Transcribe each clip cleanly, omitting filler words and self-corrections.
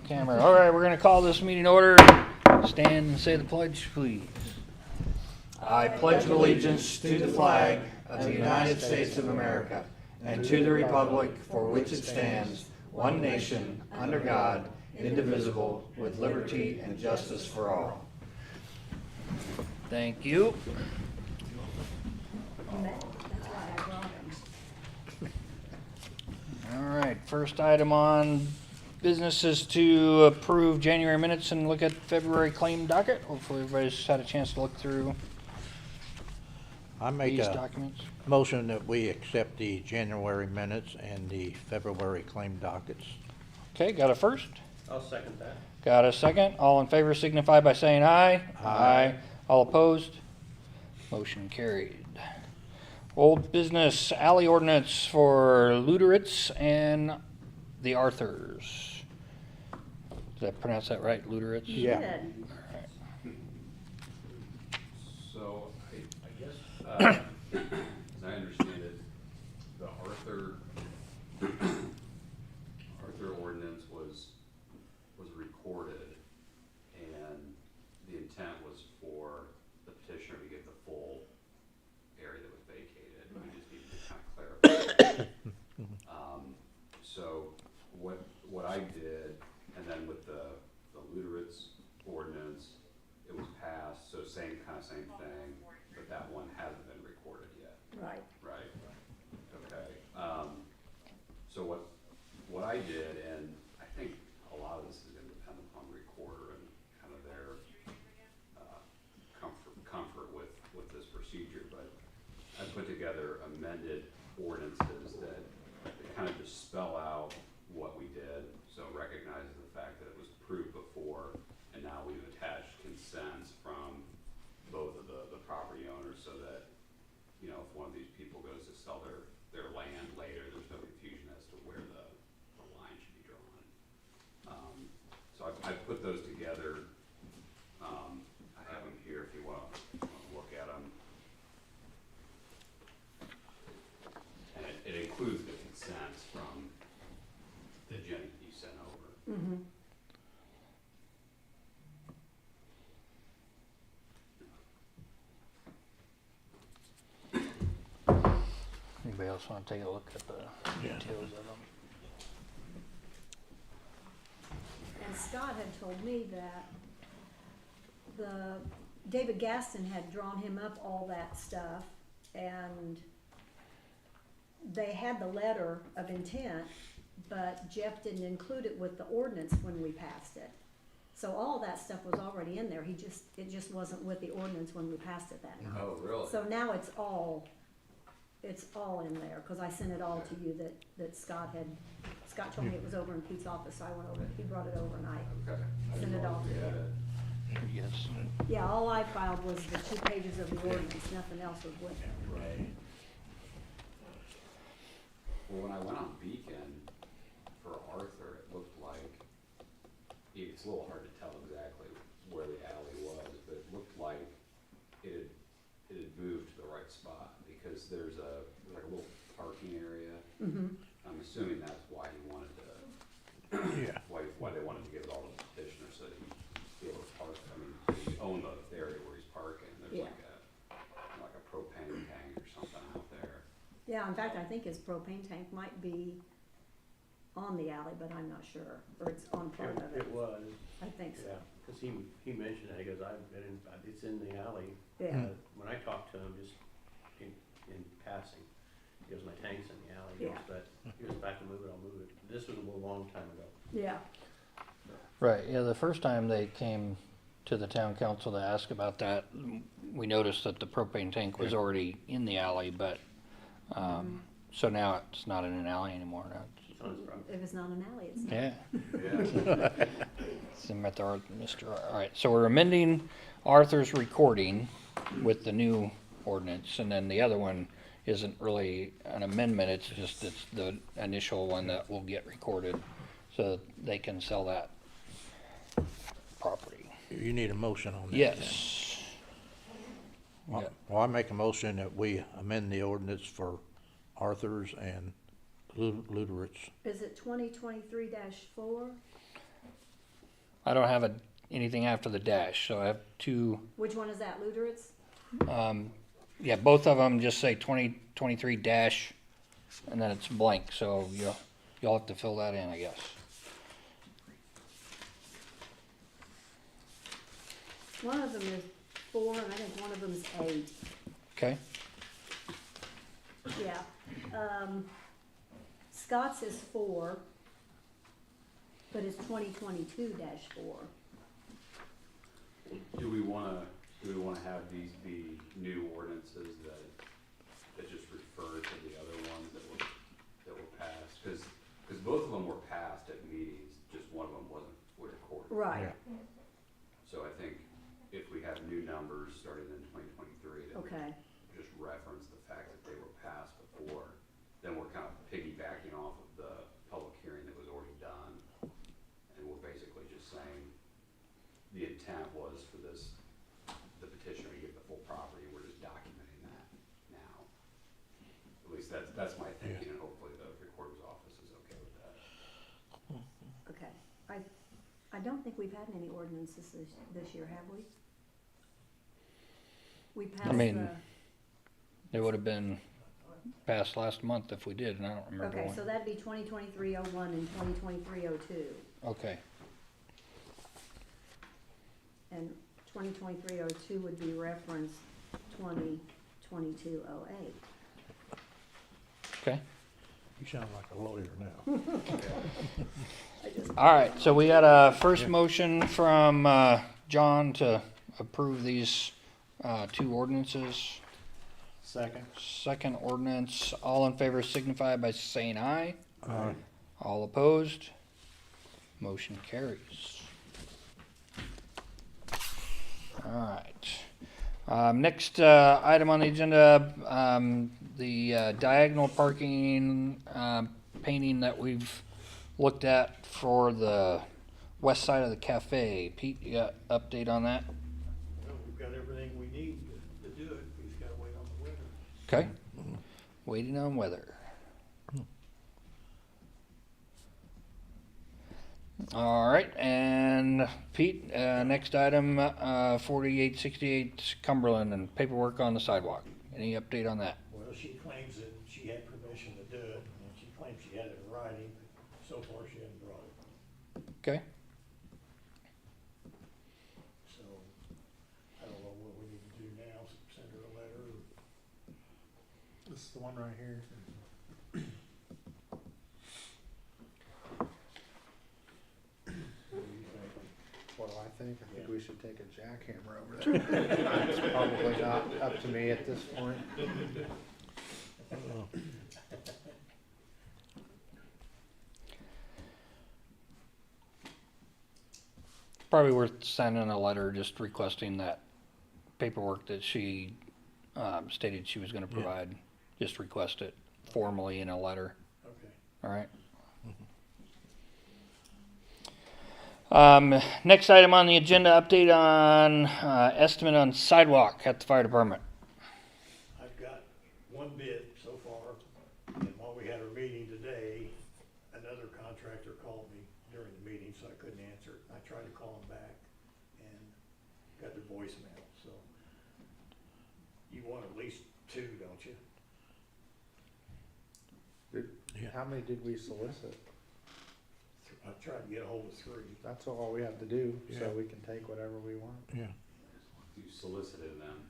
camera. All right, we're going to call this meeting order. Stand and say the pledge, please. I pledge allegiance to the flag of the United States of America and to the republic for which it stands, one nation, under God, indivisible, with liberty and justice for all. Thank you. All right, first item on business is to approve January minutes and look at February claim docket. Hopefully everybody's had a chance to look through I make these a documents. motion that we accept the January minutes and the February claim dockets. Okay, got a first? I'll second that. Got a second? All in favor signify by saying aye. Aye. All opposed? Motion carried. Old business alley ordinance for Luderitz and the Arthurs. Did I pronounce that right, Luderitz? Yeah. So, I guess, as I understand it, the Arthur ordinance was recorded, and the intent was for the petitioner to get the full area that was vacated. We just need to kind of clarify. So, what I did, and then with the Luderitz ordinance, it was passed, so same thing, but that one hasn't been recorded yet, Right. right? Okay, so what I did, and I think a lot of this is gonna depend upon the recorder and kind of their, comfort with this procedure, but I put together amended ordinances that kind of just spell out what we did, so it recognizes the fact that it was approved before, and now we've attached consents from both of the property owners, so that, you know, if one of these people goes to sell their land later, there's no confusion as to where the line should be drawn. So I put those together. I have them here if you want to look at them. And it includes the consents from the Jenny you sent over. Mm-hmm. Anybody else want to take a look at the details of them? And Scott had told me that David Gaston had drawn him up all that stuff, and they had the letter of intent, but Jeff didn't include it with the ordinance when we passed it. So all that stuff was already in there, it just wasn't with the ordinance when we passed it that night. Oh, really? So now it's all in there, cause I sent it all to you that Scott told me it was over in Pete's office, so I went over, he brought it over and I Okay. sent it all to Yeah. you. Yes. Yeah, all I filed was the 2 pages of the ordinance, nothing else was with it. Right. Well, when I went on Beacon for Arthur, it looked like, it's a little hard to tell exactly where the alley was, but it looked like it had moved to the right spot, because there's like a little parking area. Mm-hmm. I'm assuming that's why he wanted to, Yeah. why they wanted to give it all to the petitioner, so that he'd be able to park. I mean, he owned the area where he's parking, there's Yeah. like a propane tank or something out there. Yeah, in fact, I think his propane tank might be on the alley, but I'm not sure, or it's on part of it. It was, I think so, yeah, cause he mentioned that, he goes, it's in the alley. yeah. When I talked to him, just in passing, he goes, my tank's in the alley, he goes, Yeah. but, he goes, if I can move it, I'll move it. This was a long time ago. Yeah, Right, yeah, the first time they came to the town council to ask about that, we noticed that the propane tank was already in the alley, but, so now it's not in an alley anymore. Now It's on his property. if it's not an alley, it's not. Yeah, Yeah. it's in Mr. All right, so we're amending Arthur's recording with the new ordinance, and then the other one isn't really an amendment, it's the initial one that will get recorded, so that they can sell that property. You need a motion on that. Yes. then. Yeah. Well, I make a motion that we amend the ordinance for Arthur's and Luderitz. Is it 2023-4? I don't have anything after the dash, so I have two, Which one is that, Luderitz? yeah, both of them just say 2023 dash, and then it's blank, so you'll have to fill that in, I guess. One of them is 4, and I think one of them is 8. Okay, Yeah. Scott's is 4, but it's 2022-4. Do we wanna have these be new ordinances that just refer to the other ones that were passed? Cause both of them were passed at meetings, just one of them wasn't recorded. Right, So I think if we have new numbers starting in 2023, that we okay. just reference the fact that they were passed before, then we're kind of piggybacking off of the public hearing that was already done. And we're basically just saying, the intent was for the petitioner to get the full property, we're just documenting that now. At least that's my thinking, and hopefully the recorder's office is okay with that. Okay. I don't think we've had any ordinances this year, have we? We passed mean, It would have been passed last month if we did, and I don't remember okay, when. so that'd be 2023-01 and 2023-02. Okay, And 2023-02 would be reference 2022-08. okay. You sound like a lawyer now. All right, so we got a first motion from John to approve these two ordinances. Second ordinance, all in favor signify by saying aye. Aye. All opposed? Motion carries. All right. Next item on the agenda, the diagonal parking painting that we've looked at for the west side of the cafe. Pete, you got update on that? Well, we've got everything we need to do it, we just gotta wait on the weather. Okay. Waiting on weather. All right, and Pete, next item, 4868 Cumberland and paperwork on the sidewalk. Any update on that? Well, she claims that she had permission to do it, and she claims she had it in writing, but so far she hasn't brought it. Okay. So, I don't know what we need to do now, send her a letter, or This is the one right here. what do you think? What do I think? I think we should take a jackhammer over there. It's probably not up to me at this point. Probably worth sending a letter just requesting that paperwork that she stated she was gonna provide. Just request it formally in a letter, Okay. all right? Next item on the agenda, update on estimate on sidewalk at the fire department. I've got one bid so far, and while we had our meeting today, another contractor called me during the meeting, so I couldn't answer it. I tried to call him back and got their voicemail, so. You want at least 2, don't you? How many did we solicit? I tried to get a hold of 3. That's all we have to do, so Yeah. we can take whatever we want. Yeah. You solicited them.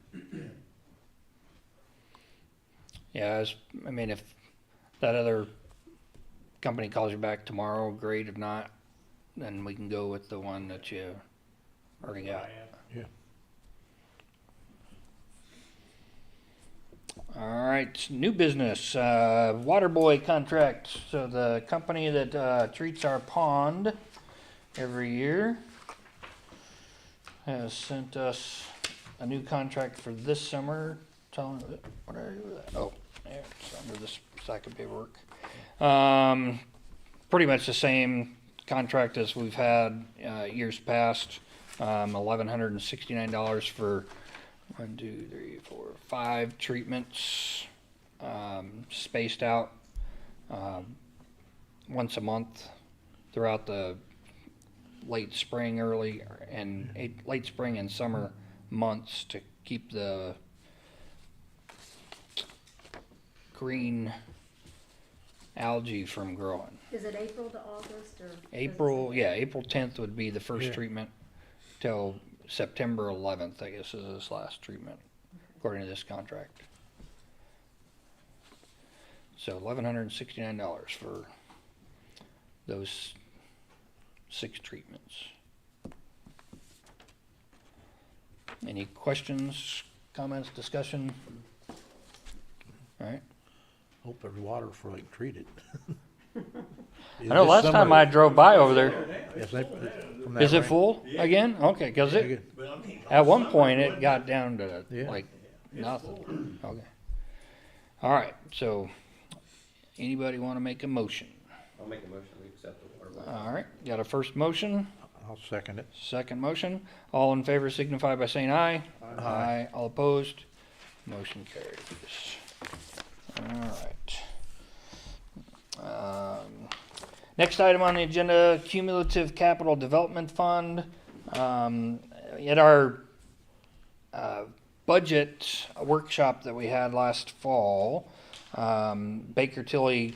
Yeah, I mean, if that other company calls you back tomorrow, great. If not, then we can go with the one that you already got. I am. Yeah. All right, new business, Waterboy contract. So the company that treats our pond every year has sent us a new contract for this summer. Telling what are you? Oh, yeah, it's under this stack of paperwork. Pretty much the same contract as we've had years past. $1,169 for 1, 2, 3, 4, 5 treatments, spaced out once a month throughout the late spring, late spring and summer months to keep the green algae from growing. Is it April to August or? April 10th would be the first Yeah. treatment till September 11th, I guess, is this last treatment, according to this contract. So $1,169 for those 6 treatments. Any questions, comments, discussion? All right. Hope there's water before they can treat it. I know last time I drove by over there, Is is it full again? Okay, because at one point it got down to Yeah. like nothing. Okay. All right, so anybody want to make a motion? I'll make a motion, we accept the water bill. All right, got a first motion, I'll second it. second motion. All in favor signify by saying aye. Aye. All opposed? Motion carries. All right. Next item on the agenda, Cumulative Capital Development Fund. At our budget workshop that we had last fall, Baker Tilly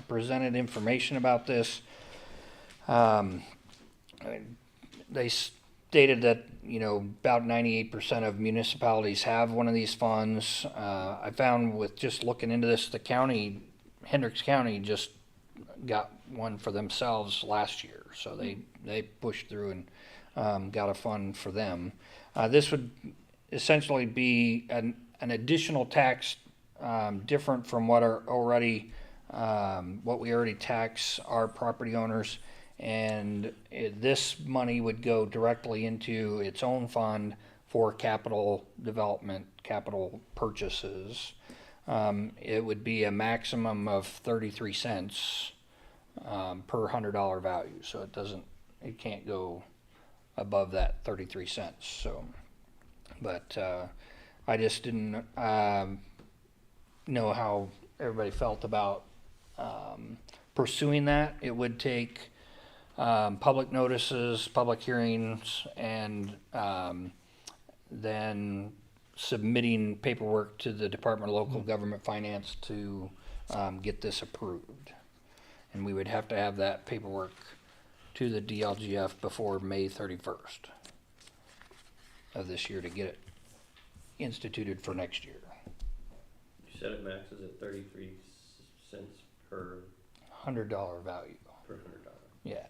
presented information about this. They stated that, about 98% of municipalities have one of these funds. I found with just looking into this, the county, Hendricks County, just got one for themselves last year. So they pushed through and got a fund for them. This would essentially be an additional tax different from what we already tax our property owners. And this money would go directly into its own fund for capital development, capital purchases. It would be a maximum of 33 cents per $100 value. So it can't go above that 33 cents. So, but I just didn't know how everybody felt about pursuing that. It would take public notices, public hearings, and then submitting paperwork to the Department of Local Government Finance to get this approved. And we would have to have that paperwork to the DLGF before May 31st of this year to get it instituted for next year. You said it maxes at 33 cents per $100 value. $100. Yeah.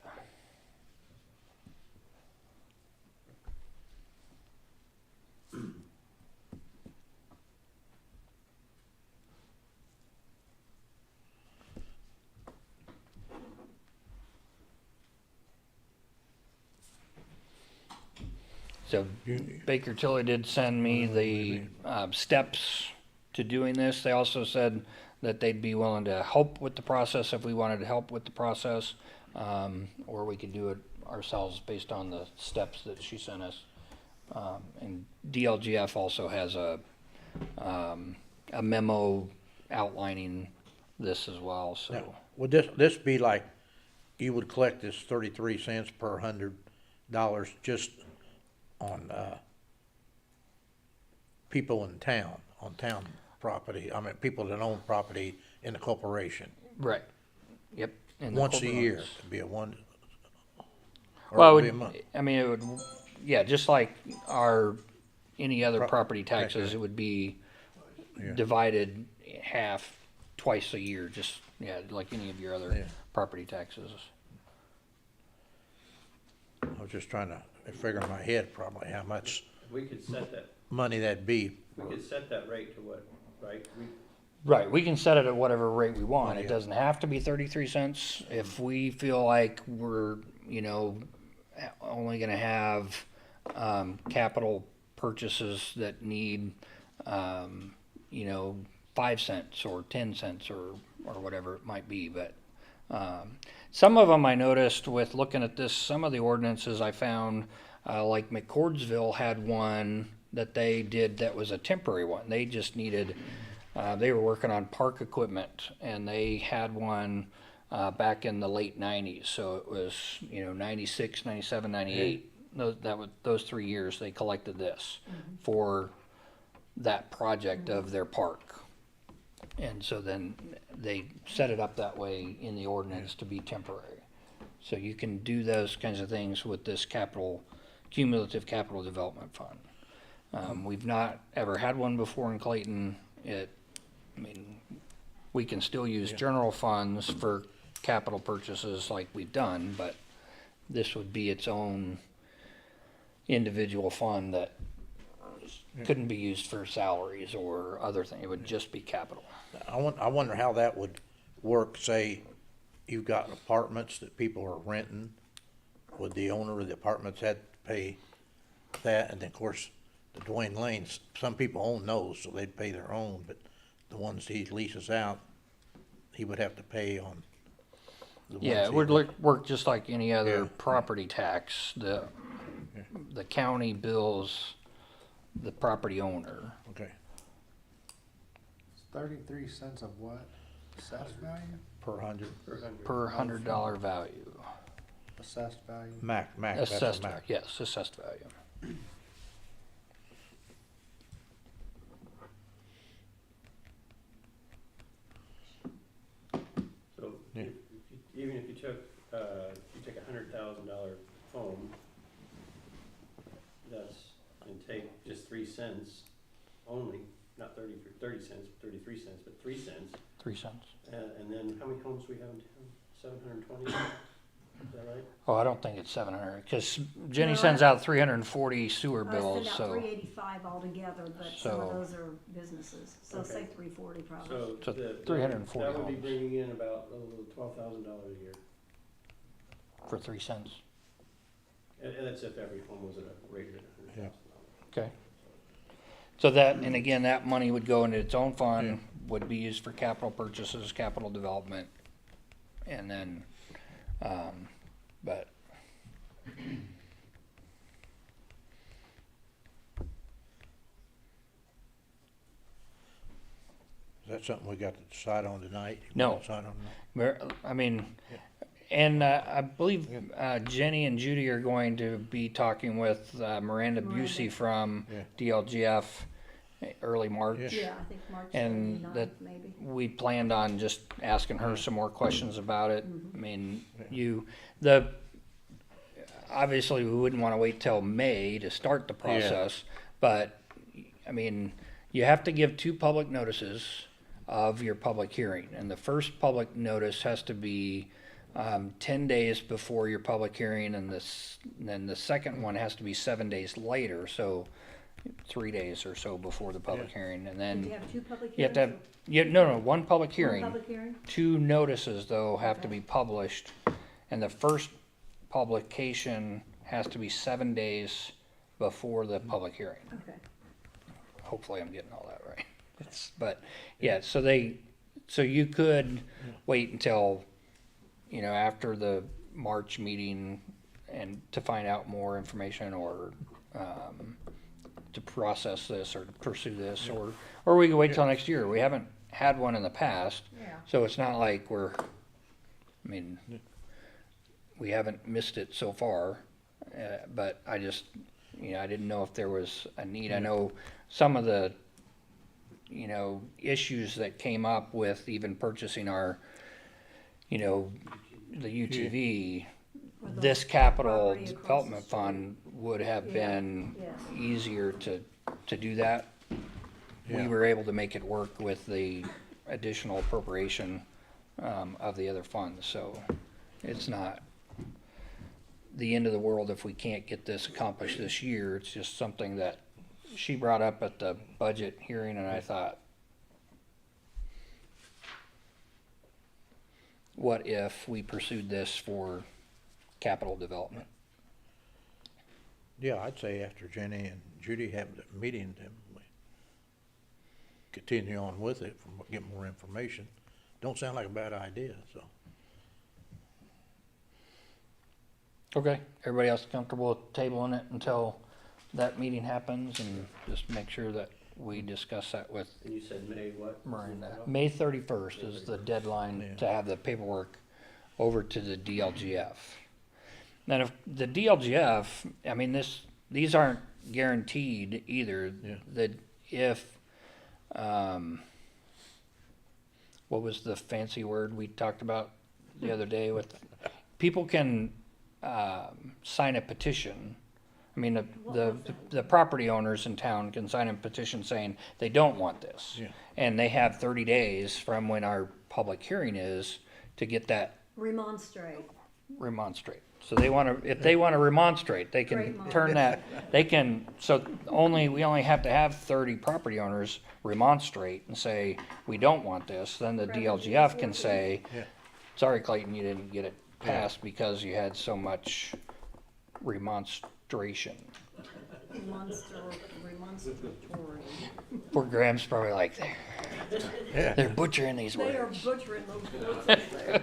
So Baker Tilly did send me the steps to doing this. They also said that they'd be willing to help with the process if we wanted to help with the process, or we could do it ourselves based on the steps that she sent us. And DLGF also has a memo outlining this as well. So Now, would this be like, you would collect this 33 cents per $100 just on people in town, on town property? I mean, people that own property in the corporation. right, yep. and the Once a corporate year, ones. it'd be a one. Or Well, it'd it be a month. would, I mean, it would, yeah, just like any other Pro- property taxes, okay. it would be Yeah. divided half twice a year, just, like any of your other Yeah. property taxes. I was just trying to figure in my head probably how much We could set that, money that'd be. we could set that rate to what, right? Right, we can set it at whatever rate we want. It Yeah. doesn't have to be 33 cents. If we feel like we're, only gonna have, capital purchases that need, 5 cents or 10 cents or whatever it might be, but, some of them I noticed with looking at this, some of the ordinances I found, like McCordsville had one that they did that was a temporary one. They just needed, they were working on park equipment and they had one back in the late nineties. So it was, 96, 97, 98. Those 3 years, they collected this for that project of their park. And so then they set it up that way in the ordinance to be temporary. So you can do those kinds of things with this cumulative capital development fund. We've not ever had one before in Clayton. We can still use general funds for capital purchases like we've done, but this would be its own individual fund that couldn't be used for salaries or other things. It would just be capital. I wonder how that would work, say, you've got apartments that people are renting. Would the owner of the apartments have to pay that? And then, of course, the Dwayne Lanes, some people own those, so they'd pay their own, but the ones he leases out, he would have to pay on the ones Yeah, it he- would work just like any other Yeah. property tax. The county bills the property owner. Okay, It's 33 cents of what? Assessed value? per hundred, Per $100 value. Assessed value? max, that's a Assessed, max. yes, assessed value. So Yeah. even if you took, $100,000 home, and take just 3 cents only, not 30 cents, 33 cents, but 3 cents. 3 cents. And then how many homes do we have in town? 720? Is that right? Oh, I don't think it's 700, because Jenny No, sends out 340 sewer I bills, sent out so. 385 altogether, but some of So- those are businesses, so say Okay. 340 probably. So So the- 340 that would be homes. bringing in about $12,000 a year. For 3 cents. And that's if every home was at a rate of $100,000. Okay. So that, and again, that money would go into its own fund, would be used for capital purchases, capital development, and then, but. Is that something we got to decide on tonight? No. Decide on that? I mean, and I believe Jenny and Judy are going to be talking with Miranda Busey from Yeah. DLGF early March. Yeah, I think March And 29th that- maybe. We planned on just asking her some more questions about it. Mm-hmm. I mean, obviously, we wouldn't want to wait till May to start the process, but, I mean, you have to give 2 public notices of your public hearing, and the first public notice has to be 10 days before your public hearing, and then the second one has to be 7 days later, so 3 days or so before the public hearing, and Did then you have 2 public you have hearings? to have, no, one public One hearing. public hearing? 2 notices, though, have to Okay. be published, and the first publication has to be 7 days before the public hearing. Okay. Hopefully I'm getting all that right. But, yeah, so you could wait until, after the March meeting and to find out more information, or, to process this or to pursue this, or we could wait till next year. We haven't had one in the past. Yeah. So it's not like we haven't missed it so far, but I just, I didn't know if there was a need. I know some of the, issues that came up with even purchasing our, the UTV, Or the this capital property across the development street. fund would have Yeah, been yes. easier to do that. We Yeah. were able to make it work with the additional appropriation of the other funds, so it's not the end of the world if we can't get this accomplished this year. It's just something that she brought up at the budget hearing, and I thought, what if we pursued this for capital development? Yeah, I'd say after Jenny and Judy have the meeting, then we continue on with it, get more information. Don't sound like a bad idea, so. Okay, everybody else comfortable with tabling it until that meeting happens, and just make sure that we discuss that with And you said May what? Miranda. May 31st is the deadline to have the paperwork over to the DLGF. Then if the DLGF, I mean, these aren't guaranteed either. Yeah. That if, what was the fancy word we talked about the other day with, people can, sign a petition. I mean, the property owners in town can sign a petition saying they don't want this. Yeah. And they have 30 days from when our public hearing is to get that Remonstrate. remonstrate. So they want to, if they want to remonstrate, they can Great mom. turn that, they can, so we only have to have 30 property owners remonstrate and say, we don't want this. Then the DLGF can say, Yeah. sorry, Clayton, you didn't get it passed because you had so much remonstration. Remonstratory. Poor Graham's probably like, Yeah. they're butchering these They are words. butchering those words up there.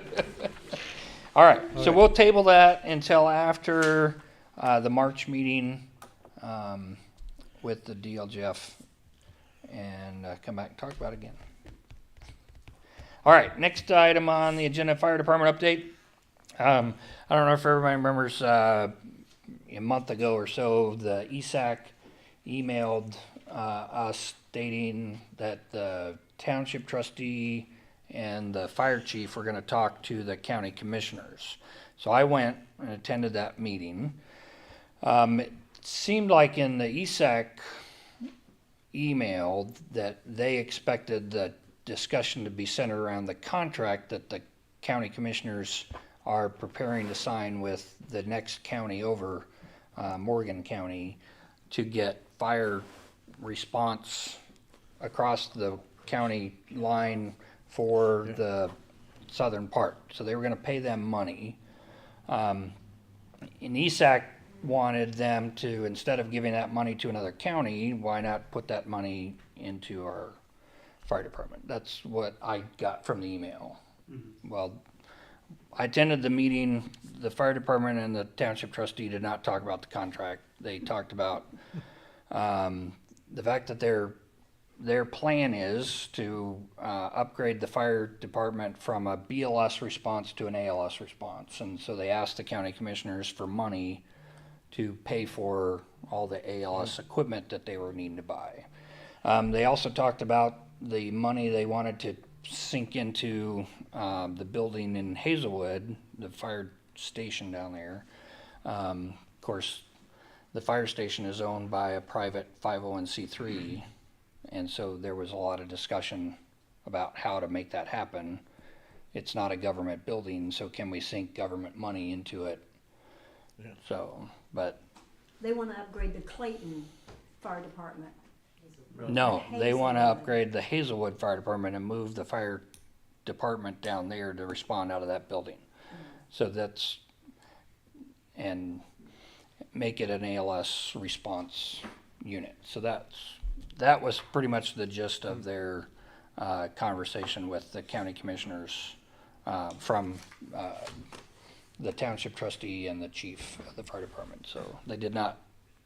All right, so we'll table that until after the March meeting with the DLGF and come back and talk about it again. All right, next item on the agenda, fire department update. I don't know if everybody remembers a month ago or so, the ESAC emailed us stating that the township trustee and the fire chief were gonna talk to the county commissioners. So I went and attended that meeting. It seemed like in the ESAC email that they expected the discussion to be centered around the contract that the county commissioners are preparing to sign with the next county over, Morgan County, to get fire response across the county line for the southern part. So they were gonna pay them money. And ESAC wanted them to, instead of giving that money to another county, why not put that money into our fire department? That's what I got from the email. Well, I attended the meeting. The fire department and the township trustee did not talk about the contract. They talked about the fact that their plan is to upgrade the fire department from a BLS response to an ALS response. And so they asked the county commissioners for money to pay for all the ALS equipment that they were needing to buy. They also talked about the money they wanted to sink into the building in Hazelwood, the fire station down there. Of course, the fire station is owned by a private 501c3, and so there was a lot of discussion about how to make that happen. It's not a government building, so can we sink government money into it? Yeah. So, but They wanna upgrade the Clayton Fire Department. no, they want to Hazelwood. upgrade the Hazelwood Fire Department and move the fire department down there to respond out of that building. So that's, and make it an ALS response unit. So that was pretty much the gist of their conversation with the county commissioners from the township trustee and the chief of the fire department. So they did not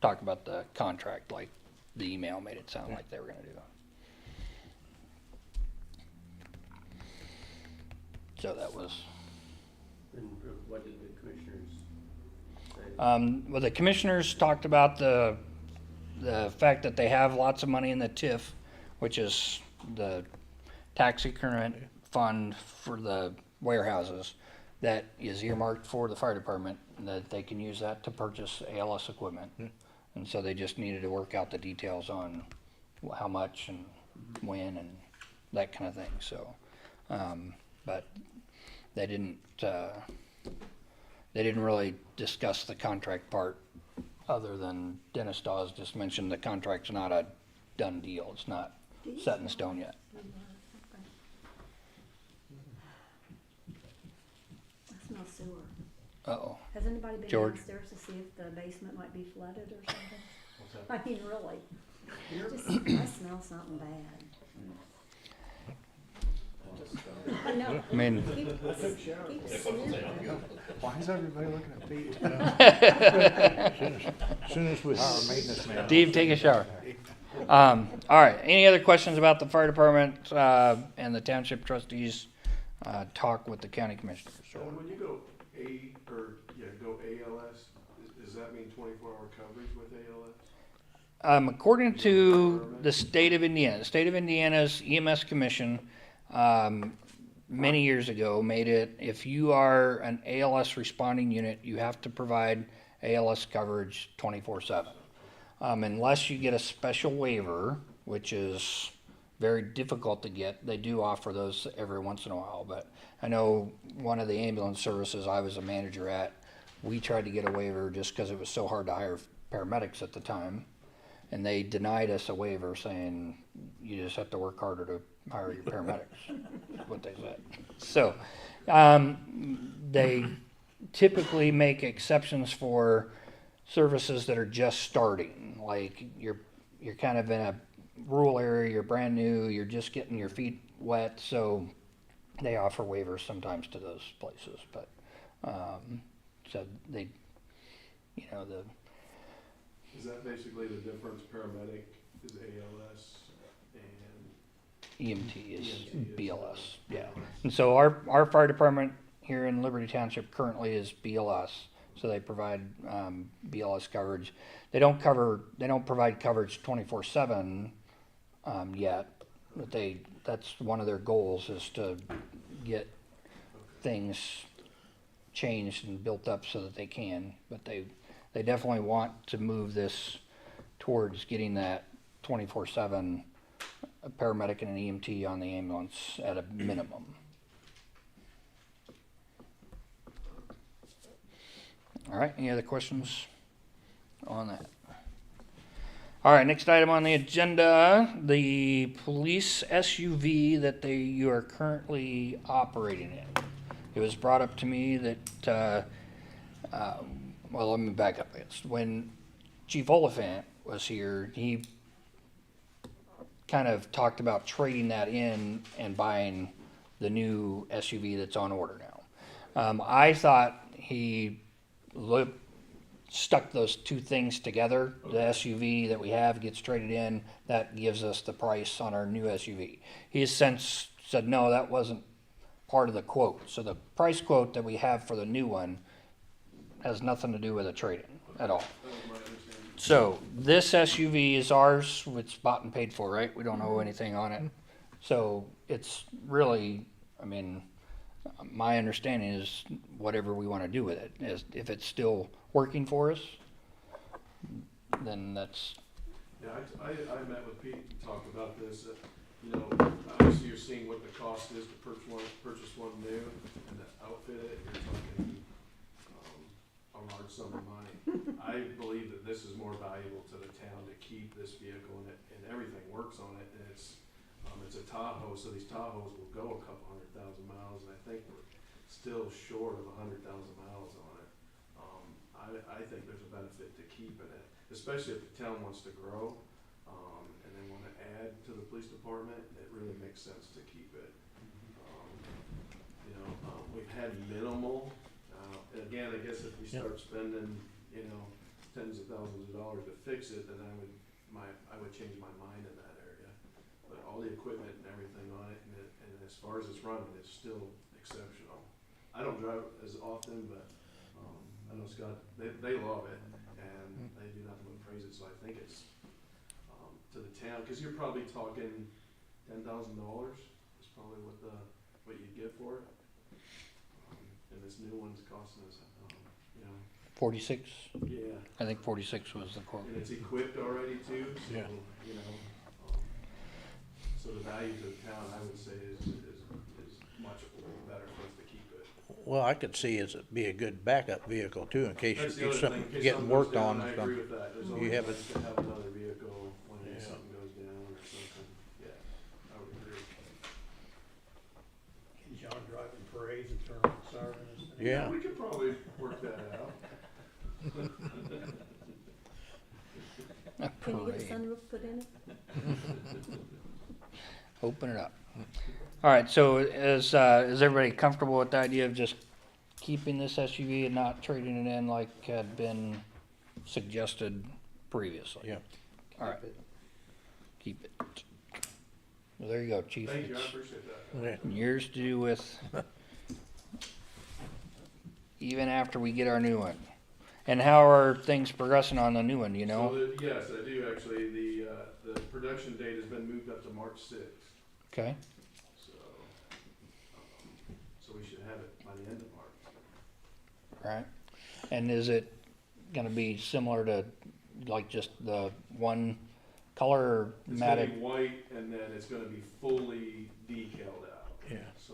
talk about the contract like the email made it sound like they were gonna do. So that was, And what did the commissioners say? well, the commissioners talked about the fact that they have lots of money in the TIF, which is the tax increment fund for the warehouses, that is earmarked for the fire department, and that they can use that to purchase ALS equipment. And so they just needed to work out the details on how much and when and that kind of thing, so. But they didn't really discuss the contract part, other than Dennis Dawes just mentioned the contract's not a done deal. It's not set in stone yet. I smell sewer. Uh-oh. Has anybody been George? downstairs to see if the basement might be flooded or something? I mean, really. I smell something bad. I know. I mean, Keep sniffing. Why is everybody looking at Pete? As soon as we hire a maintenance man. Steve, take a shower. All right, any other questions about the fire department and the township trustees talk with the county commissioners. So, And when you go go ALS, does that mean 24-hour coverage with ALS? according to the state of Indiana's EMS commission, many years ago made it, if you are an ALS responding unit, you have to provide ALS coverage 24/7. Unless you get a special waiver, which is very difficult to get. They do offer those every once in a while, but I know one of the ambulance services I was a manager at, we tried to get a waiver just because it was so hard to hire paramedics at the time. And they denied us a waiver saying, you just have to work harder to hire your paramedics, is what they said. So, they typically make exceptions for services that are just starting, like you're kind of in a rural area, you're brand new, you're just getting your feet wet, so they offer waivers sometimes to those places, but, so they, Is that basically the difference? Paramedic is ALS and EMT is EMT is, BLS, yeah. And so our fire department here in Liberty Township currently is BLS, so they provide, BLS coverage. They don't provide coverage 24/7, yet, but that's one of their goals is to get things changed and built up so that they can, but they definitely want to move this towards getting that 24/7 paramedic and an EMT on the ambulance at a minimum. All right, any other questions on that? All right, next item on the agenda, the police SUV that you are currently operating in. It was brought up to me that, well, let me back up. When Chief Oliphant was here, he kind of talked about trading that in and buying the new SUV that's on order now. I thought he stuck those two things together. The SUV that we have gets traded in, that gives us the price on our new SUV. He has since said, no, that wasn't part of the quote. So the price quote that we have for the new one has nothing to do with a trade-in at all. that was my understanding. So this SUV is ours, it's bought and paid for, right? We don't owe anything on it. So it's really, I mean, my understanding is whatever we want to do with it, is if it's still working for us, then that's, Yeah, I met with Pete and talked about this, obviously you're seeing what the cost is to purchase one new and to outfit it, you're talking, a large sum of money. I believe that this is more valuable to the town to keep this vehicle and everything works on it, and it's a Tahoe, so these Tahoes will go a couple 100,000 miles, and I think we're still short of 100,000 miles on it. I think there's a benefit to keeping it, especially if the town wants to grow, and they wanna add to the police department, it really makes sense to keep it. We've had minimal, and again, I guess if we start spending, tens of thousands of dollars to fix it, then I would change my mind in that area. But all the equipment and everything on it, and as far as it's running, it's still exceptional. I don't drive it as often, but, I know Scott, they love it, and they do nothing but praise it, so I think it's, to the town, cause you're probably talking $10,000 is probably what you'd get for it. And this new one's costing us, 46. yeah, I think 46 was the quote. and it's equipped already too, so, Yeah. So the value to the town, I would say, is much better for us to keep it. Well, I could see as it be a good backup vehicle too, in case That's the you're other thing, in something case getting something goes worked down, on. I agree with that, there's you always have nice to have another vehicle when Yeah. something goes down or something, yeah, I would agree. Can John drive in parades and turn on sirens? Yeah. We could probably work that out. A Can you get a parade. sunroof put in it? Open it up. All right, so is everybody comfortable with the idea of just keeping this SUV and not trading it in like had been suggested previously? Yeah. All right. Keep it. Well, there you go, chief. Thank you, I It's appreciate that. Yeah. yours to do with even after we get our new one. And how are things progressing on the new one, you know? So, yes, I do actually. The production date has been moved up to March sixth, Okay, so we should have it by the end of March. right. And is it gonna be similar to like just the one color or It's gonna matted? be white, and then it's gonna be fully decaled out. Yeah. So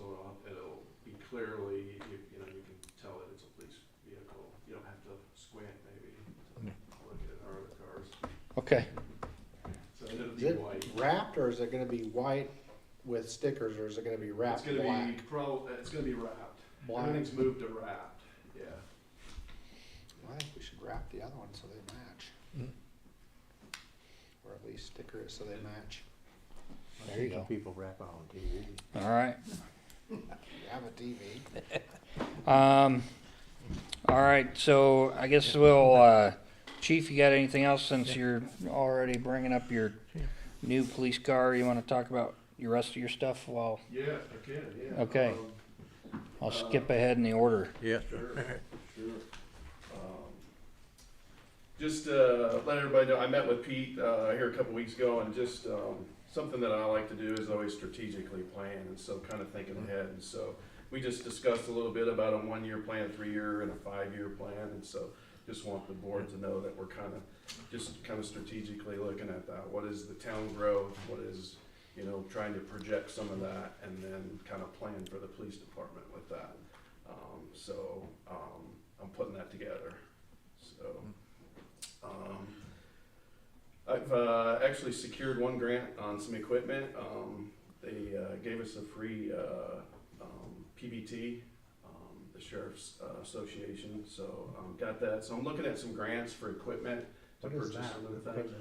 it'll be clearly, you know, you can tell that it's a police vehicle. You don't have to squint maybe to look at our other cars. Okay, So it'll Is be it white. wrapped, or is it gonna be white with stickers, or is it gonna be It's wrapped gonna black? be it's gonna be wrapped. Black. Everything's moved to wrapped, yeah. I think we should wrap the other one so they match. Mm. Or at least sticker it so they match. there you go. People rap on TV. All right. You have a TV. All right, so I guess we'll, Chief, you got anything else since you're already bringing up your new police car? You wanna talk about your rest of your stuff while Yeah, I can, yeah. Okay. I'll skip ahead in the order? Yeah. Sure, sure. Just let everybody know, I met with Pete here a couple weeks ago, and just something that I like to do is always strategically plan, and so kind of thinking ahead. And so we just discussed a little bit about a 1-year plan, a 3-year, and a 5-year plan, and so just want the board to know that we're kind of strategically looking at that. What is the town growth? What is, you know, trying to project some of that, and then kind of plan for the police department with that. I'm putting that together. So I've actually secured one grant on some equipment. They gave us a free PBT, the Sheriff's Association, so got that. So I'm looking at some grants for equipment to What is purchase that? some of the things.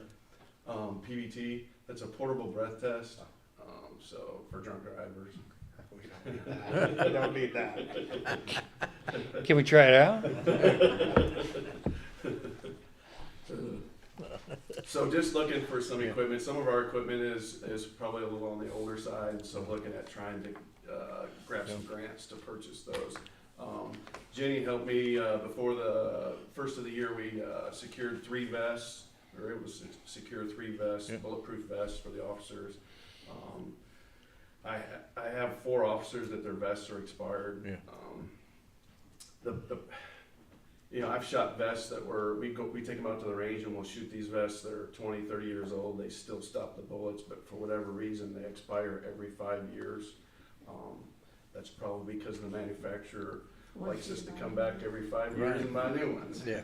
PBT, that's a portable breath test, so for drunk drivers. We don't need that. Can we try it out? So just looking for some equipment. Some of our equipment is probably a little on the older side, so looking at trying to grab some grants to purchase those. Jenny helped me before the first of the year. We secured 3 vests. We were able to secure 3 vests, bulletproof vests for the officers. I have 4 officers that their vests are expired. Yeah. You know, I've shot vests that we take them out to the range and we'll shoot these vests that are 20, 30 years old. They still stop the bullets, but for whatever reason, they expire every 5 years. That's probably because the manufacturer likes us to come back every 5 years and buy new ones. Yeah.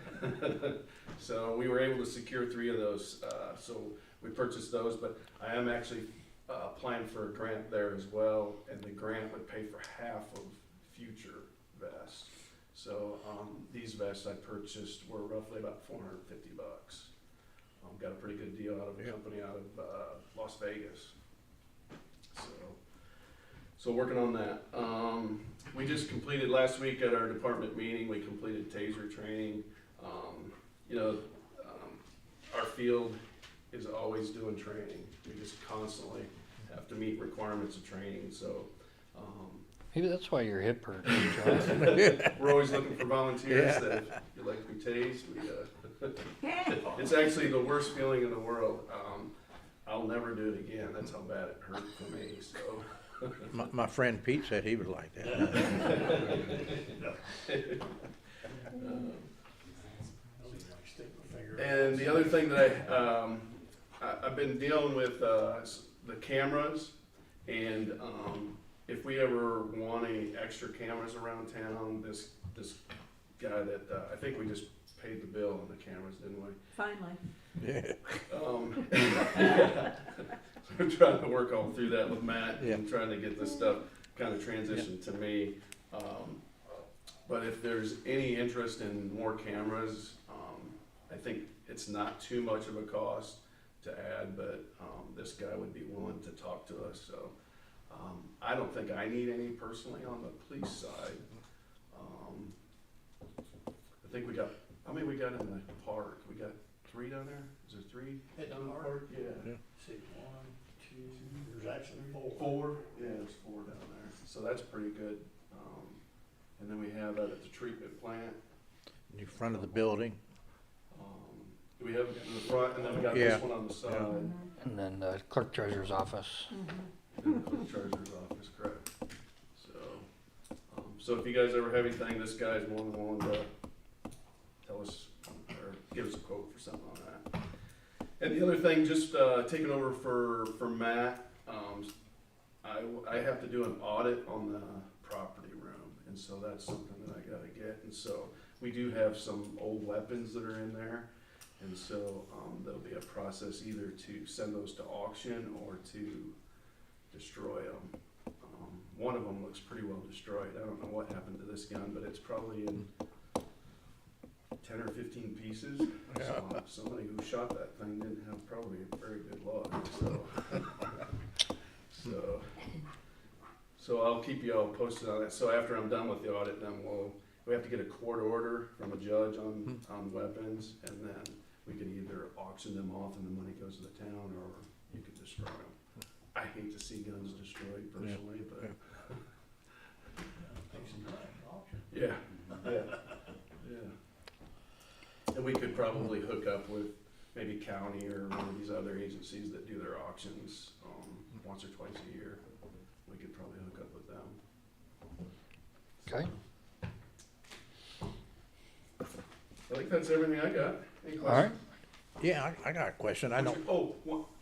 So we were able to secure 3 of those, so we purchased those, but I am actually applying for a grant there as well, and the grant would pay for half of future vests. So these vests I purchased were roughly about $450. Got a pretty good deal out of a company out of Las Vegas. So working on that. We just completed last week at our department meeting, we completed TASER training. You know, our field is always doing training. We just constantly have to meet requirements of training, so Maybe that's why your hip hurt. we're always looking for volunteers that if you'd like to be tased. It's actually the worst feeling in the world. I'll never do it again. That's how bad it hurt for me, so. My friend Pete said he would like that. And the other thing that I've been dealing with the cameras, and if we ever want any extra cameras around town, this guy that I think we just paid the bill on the cameras, didn't we? Finally. I'm trying to work all through that with Matt Yeah. and trying to get this stuff kind of transitioned to me. But if there's any interest in more cameras, I think it's not too much of a cost to add, but this guy would be willing to talk to us. So I don't think I need any personally on the police side. I think we got, how many we got in the park? We got 3 down there? Is there 3? At the park? Yeah. See, 1, 2, there's actually four. Four, yeah, there's four down there, so that's pretty good. And then we have that at the treatment plant. In front of the building. Do we have it in the front, and then we got Yeah. this one on the side, And then the clerk treasurer's office. in the clerk treasurer's office, correct? So if you guys ever have anything, this guy's more than willing to tell us, or give us a quote for something on that. And the other thing, just, taking over for Matt, I have to do an audit on the property room, and so that's something that I gotta get, and so we do have some old weapons that are in there, and so, there'll be a process either to send those to auction or to destroy them. One of them looks pretty well destroyed. I don't know what happened to this gun, but it's probably in 10 or 15 pieces. So somebody who shot that thing didn't have probably a very good luck, so I'll keep you all posted on it. So after I'm done with the audit, then we have to get a court order from a judge on weapons, and then we can either auction them off and the money goes to the town, or you could destroy them. I hate to see guns destroyed personally, but yeah. And we could probably hook up with maybe county or one of these other agencies that do their auctions, once or twice a year. We could probably hook up with them. Okay. I think that's everything I got. Any All right. questions? Yeah, I got a question. I know,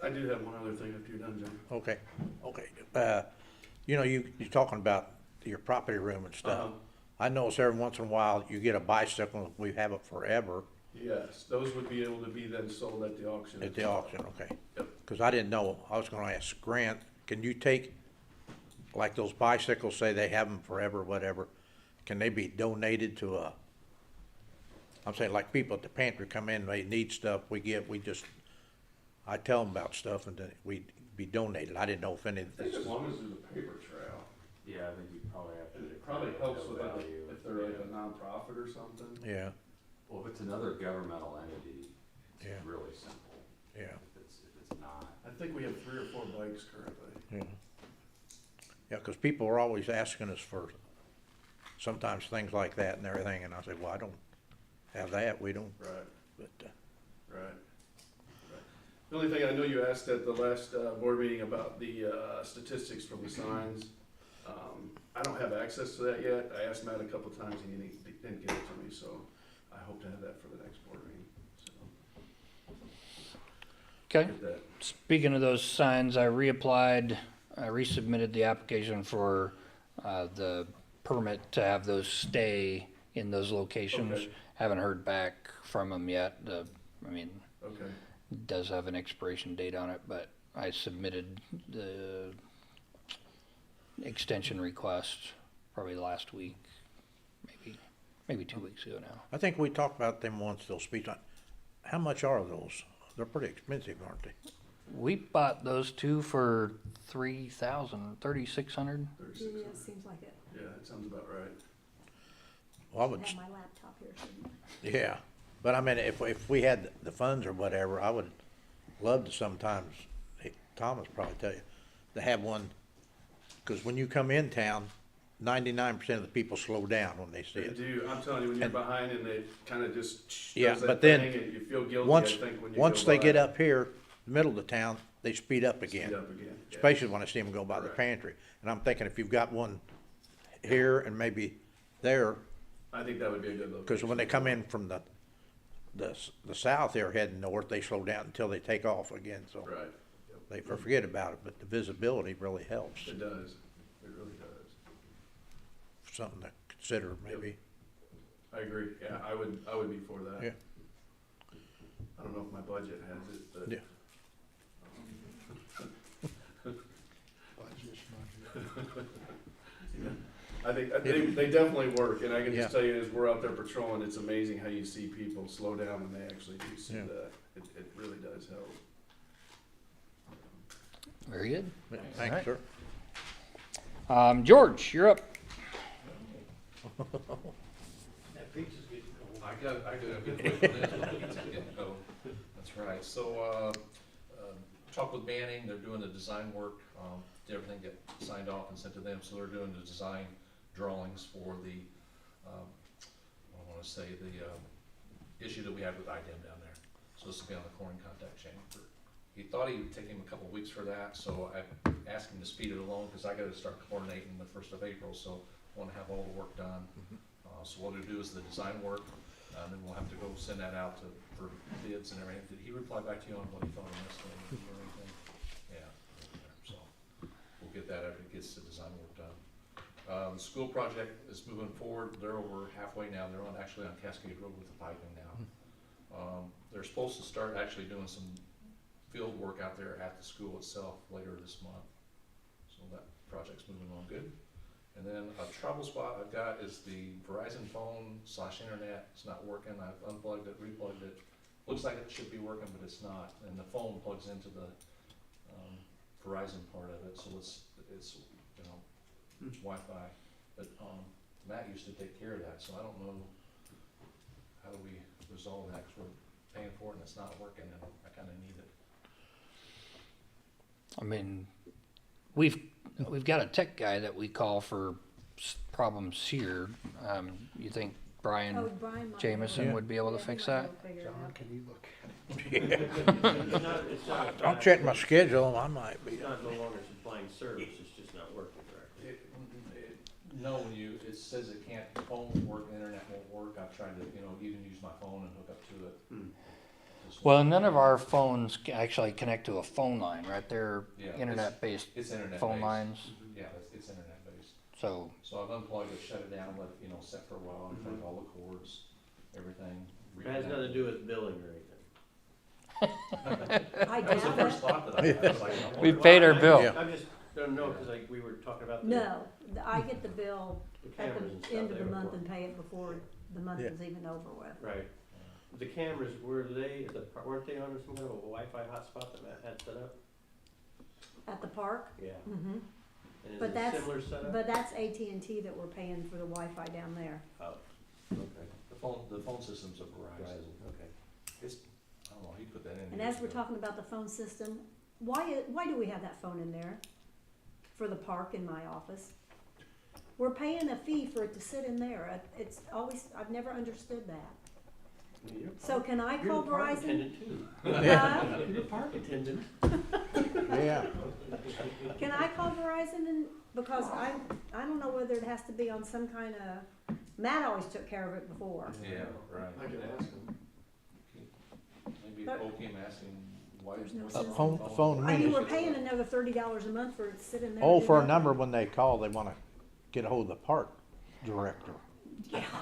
I do have one other thing after you're done, Jim. okay. You know, you're talking about your property room and stuff. Uh-huh. I notice every once in a while you get a bicycle, we have it forever Yes, those would be able to be then sold at the auction. at the auction, okay? Yep. Cause I didn't know, I was gonna ask Grant, can you take, like those bicycles, say they have them forever, whatever, can they be donated to I'm saying like people at the pantry come in, they need stuff, I tell them about stuff and then we be donated. I didn't know if any, I think as long as there's a paper trail, Yeah, I think you probably have to. it probably helps with that, value. if they're like a nonprofit or something. yeah, Well, if it's another governmental entity, it's Yeah. really simple. yeah, If it's not, I think we have 3 or 4 bikes currently. yeah. Yeah, cause people are always asking us for sometimes things like that and everything, and I say, well, I don't have that, we don't, Right, but, right. The only thing I know you asked at the last board meeting about the statistics from the signs. I don't have access to that yet. I asked Matt a couple times and he didn't give it to me, so I hope to have that for the next board meeting. So, Okay. get that. Speaking of those signs, I resubmitted the application for the permit to have those stay in those locations. Okay. Haven't heard back from them yet. Okay, It does have an expiration date on it, but I submitted the extension request probably last week, maybe 2 weeks ago now. I think we talked about them once, those speed signs. How much are those? They're pretty expensive, aren't they? We bought those two for $3,600. 36. Yeah, seems like it. Yeah, that sounds about right. Well, I I would, have my laptop here, shouldn't I? yeah, but I mean, if we had the funds or whatever, I would love to sometimes, Thomas probably tell you, to have one, cause when you come in town, 99% of the people slow down when they see They it. do. I'm telling you, when you're And- behind and they kind of just Yeah, does that but then thing and you feel guilty, Once, I think, when you once go they by. get up here, the middle of the town, they speed up Speed again. up again. Yeah. Especially when I see them go by the Correct. pantry. And I'm thinking if you've got one here and maybe there, I think that would be a good location. because when they come in from the south, they're heading north, they slow down until they take off again, so Right. they forget about it, but the visibility really helps. It does. It really does. Something to consider, maybe. I agree. Yeah, I would be for that. Yeah. I don't know if my budget has it, but. Yeah. I think, they definitely work, and I can Yeah. just tell you, as we're out there patrolling, it's amazing how you see people slow down when they actually do see Yeah. that. It really does help. Very good. Thanks, All sir. George, you're up. That pizza's getting cold. I got a good question on this. That's right. So, talked with Manning, they're doing the design work Did everything get signed off and sent to them, so they're doing the design drawings for the, I wanna say, the, issue that we had with IDEM down there. So this will be on the chlorine contact chamber. He thought he would take him a couple of weeks for that, so I asked him to speed it along, cause I gotta start chlorinating the 1st of April, so I wanna have all the work done. So what we'll do is the design work, and then we'll have to go send that out for bids and everything. Did he reply back to you on what he thought on this thing or anything? Yeah, so we'll get that after it gets the design work done. The school project is moving forward. They're over halfway now. They're actually on Cascade Road with the piping now. They're supposed to start actually doing some field work out there at the school itself later this month. So that project's moving along good. And then a trouble spot I've got is the Verizon phone / internet. It's not working. I've unplugged it, replugged it. Looks like it should be working, but it's not. And the phone plugs into the Verizon part of it, so it's you know, Wi-Fi. But Matt used to take care of that, so I don't know how do we resolve that, because we're paying for it and it's not working, and I kind of need it. I mean, we've got a tech guy that we call for problems here. You think Brian Oh, Brian might Jameson know. would be able to Yeah, he fix might that? be able to figure it John, out. can you look It's not, I'll check my schedule, I might be. it's not no longer supplying service, it's just not working correctly. No, when it says it can't, phone won't work, internet won't work. I've tried to, even use my phone and hook up to it. Just- Well, none of our phones actually connect to a phone line, right? They're Yeah, internet-based It's internet phone based. lines, Yeah, it's internet based. so, So I've unplugged it, shut it down, let it, set for a while, unplugged all the cords, everything. It has nothing to do with billing or anything. I That was the doubt first it. thought that I had. I was like, I wonder we why. paid our bill. Yeah. I just don't know, cause we were talking about the No, I get the bill at cameras and the stuff. end of they the were month for- and pay it before the month Yeah. is even over with. Right. The cameras, weren't they on some kind of a Wi-Fi hotspot that Matt had set up? At the park? Yeah. Mm-hmm. And But is it that's- similar setup? But that's AT&T that we're paying for the Wi-Fi down there. Oh, okay. The phone system's a Verizon. Okay. It's, I don't know, he put that in. And years as we're ago. talking about the phone system, why do we have that phone in there for the park in my office? We're paying a fee for it to sit in there. It's always, I've never understood that. Well, you're So can I You're call the park Verizon? attendant too. Huh? You're the park attendant. Yeah, Can I call Verizon and, because I don't know whether it has to be on some kind of, Matt always took care of it before. Yeah, right. I can ask him. Maybe But- poke him, ask him why. There's no what's sense the in- phone I mean, me. we're paying another $30 a month for it to sit in there. oh, and do for a nothing. number, when they call, they wanna get a hold of the park director.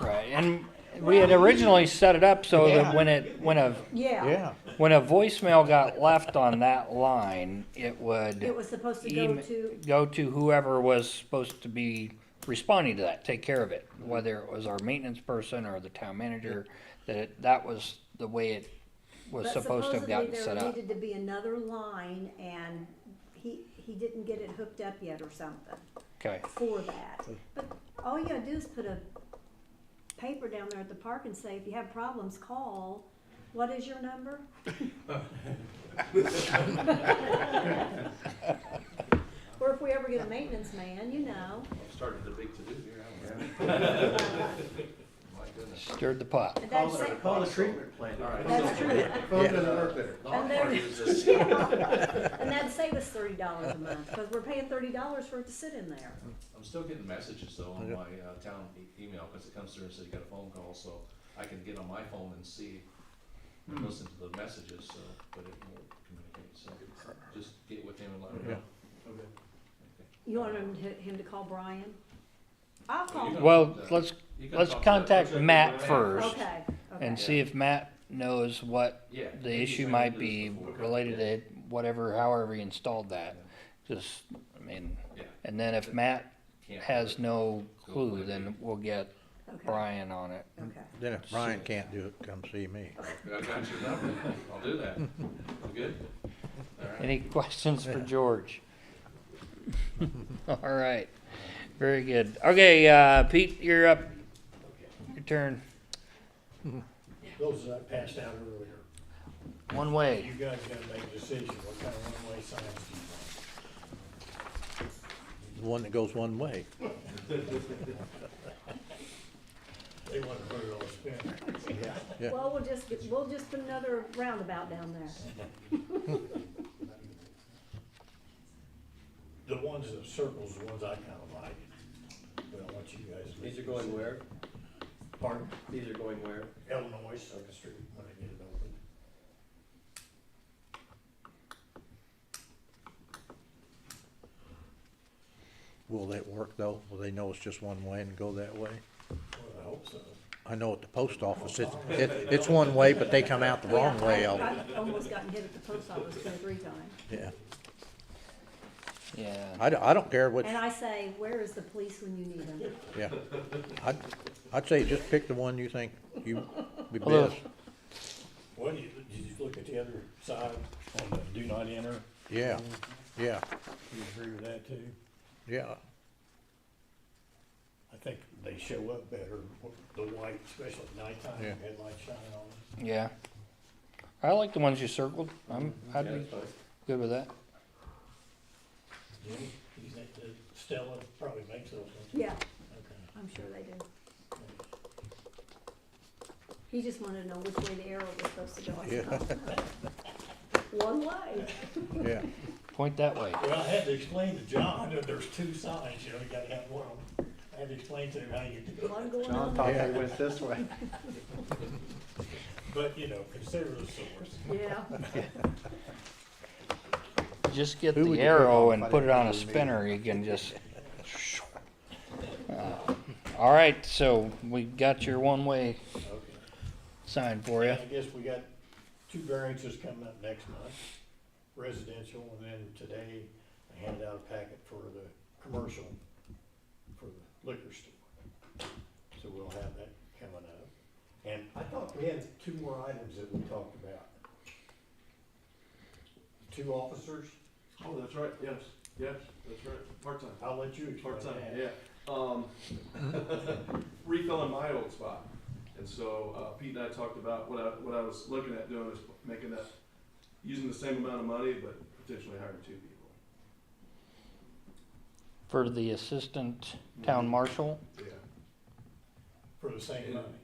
Right, and we had originally set it up so Yeah. that when a Yeah, voicemail got left on that line, it would It was supposed to go Ema- to, go to whoever was supposed to be responding to that, take care of it, whether it was our maintenance person or the town manager, that was the way it was but supposed to have gotten set supposedly there up. needed to be another line and he didn't get it hooked up yet or something Okay, for that. But all you gotta do is put a paper down there at the park and say, if you have problems, call. What is your number? Or if we ever get a maintenance man, you know. I've started the big to-do here, haven't I? My goodness. stirred the pot. And Call that's, the treatment plant. All right. that's true. Phone doesn't work there. The And hard then- part is this. And that'd save us $30 a month, because we're paying $30 for it to sit in there. I'm still getting messages though on my town email, because it comes through and says you got a phone call, so I can get on my phone and see, and listen to the messages, so, but it won't communicate, so just get with him and let him know. Okay. You want him to call Brian? I'll call him. Well, let's You can let's talk to- contact check with Matt Brian first Okay, and okay. see if Matt knows what Yeah. the maybe issue he's might had be this before. related to whatever, however he installed that. Just, I mean, Yeah. and then if Matt Can't do has it. no clue, then we'll get Okay, Brian on it. okay. then if Brian can't do it, come see me. I got your number, I'll do that. Good? All right. Any questions for George? All right, very good. Okay, Pete, you're up. Your turn. Those that I passed out earlier. One way. You guys gotta make a decision, what kind of one-way signs do you want? the one that goes one way. They want to put it on a spinner. Yeah. Well, we'll just put another roundabout down there. The ones that circles, the ones I kind of like, but I want you guys to. These are going where? Pardon? These are going where? Illinois, Second Street, when I get it open. Will that work though? Will they know it's just one way and go that way? Well, I hope so. I know at the post office, it's one way, but they come out the wrong Yeah, way. I've almost gotten hit at the post office 2 or 3 times. Yeah. Yeah. I don't care which, And I say, where is the police when you need them? yeah. I'd say just pick the one you think you be Although- best. What, did you look at the other side on the do not enter? Yeah, yeah, You agree with that too? yeah. I think they show up better, the white, especially at nighttime, Yeah. headlights shining on them. Yeah. I like the ones you circled. I'd Yeah, be that's fine. good with that. Jimmy, you think that Stella probably makes those ones? Yeah, Okay. I'm sure they do. He just wanted to know which way the arrow was supposed to go. I said, one way. Yeah, Point that way. Well, I had to explain to John that there's 2 signs, you know, you gotta have one of them. I had to explain to him how you do One it. going John on. thought Yeah. they went this way. But, you know, consider the source. Yeah, Just get Who would the you pick arrow on and if I put it didn't on a have a meeting? spinner, you can just. All right, so we got your one-way Okay. sign for you. I guess we got 2 variances coming up next month, residential, and then today I handed out a packet for the commercial, for the liquor store. So we'll have that coming up. And I thought we had 2 more items that we talked about. 2 officers, Oh, that's right, yes, that's right, part-time. I'll let you explain Part-time, that. yeah. Refilling my old spot. And so, Pete and I talked about what I was looking at doing is making that, using the same amount of money, but potentially hiring 2 people. For the assistant town marshal. Yeah. For the same money.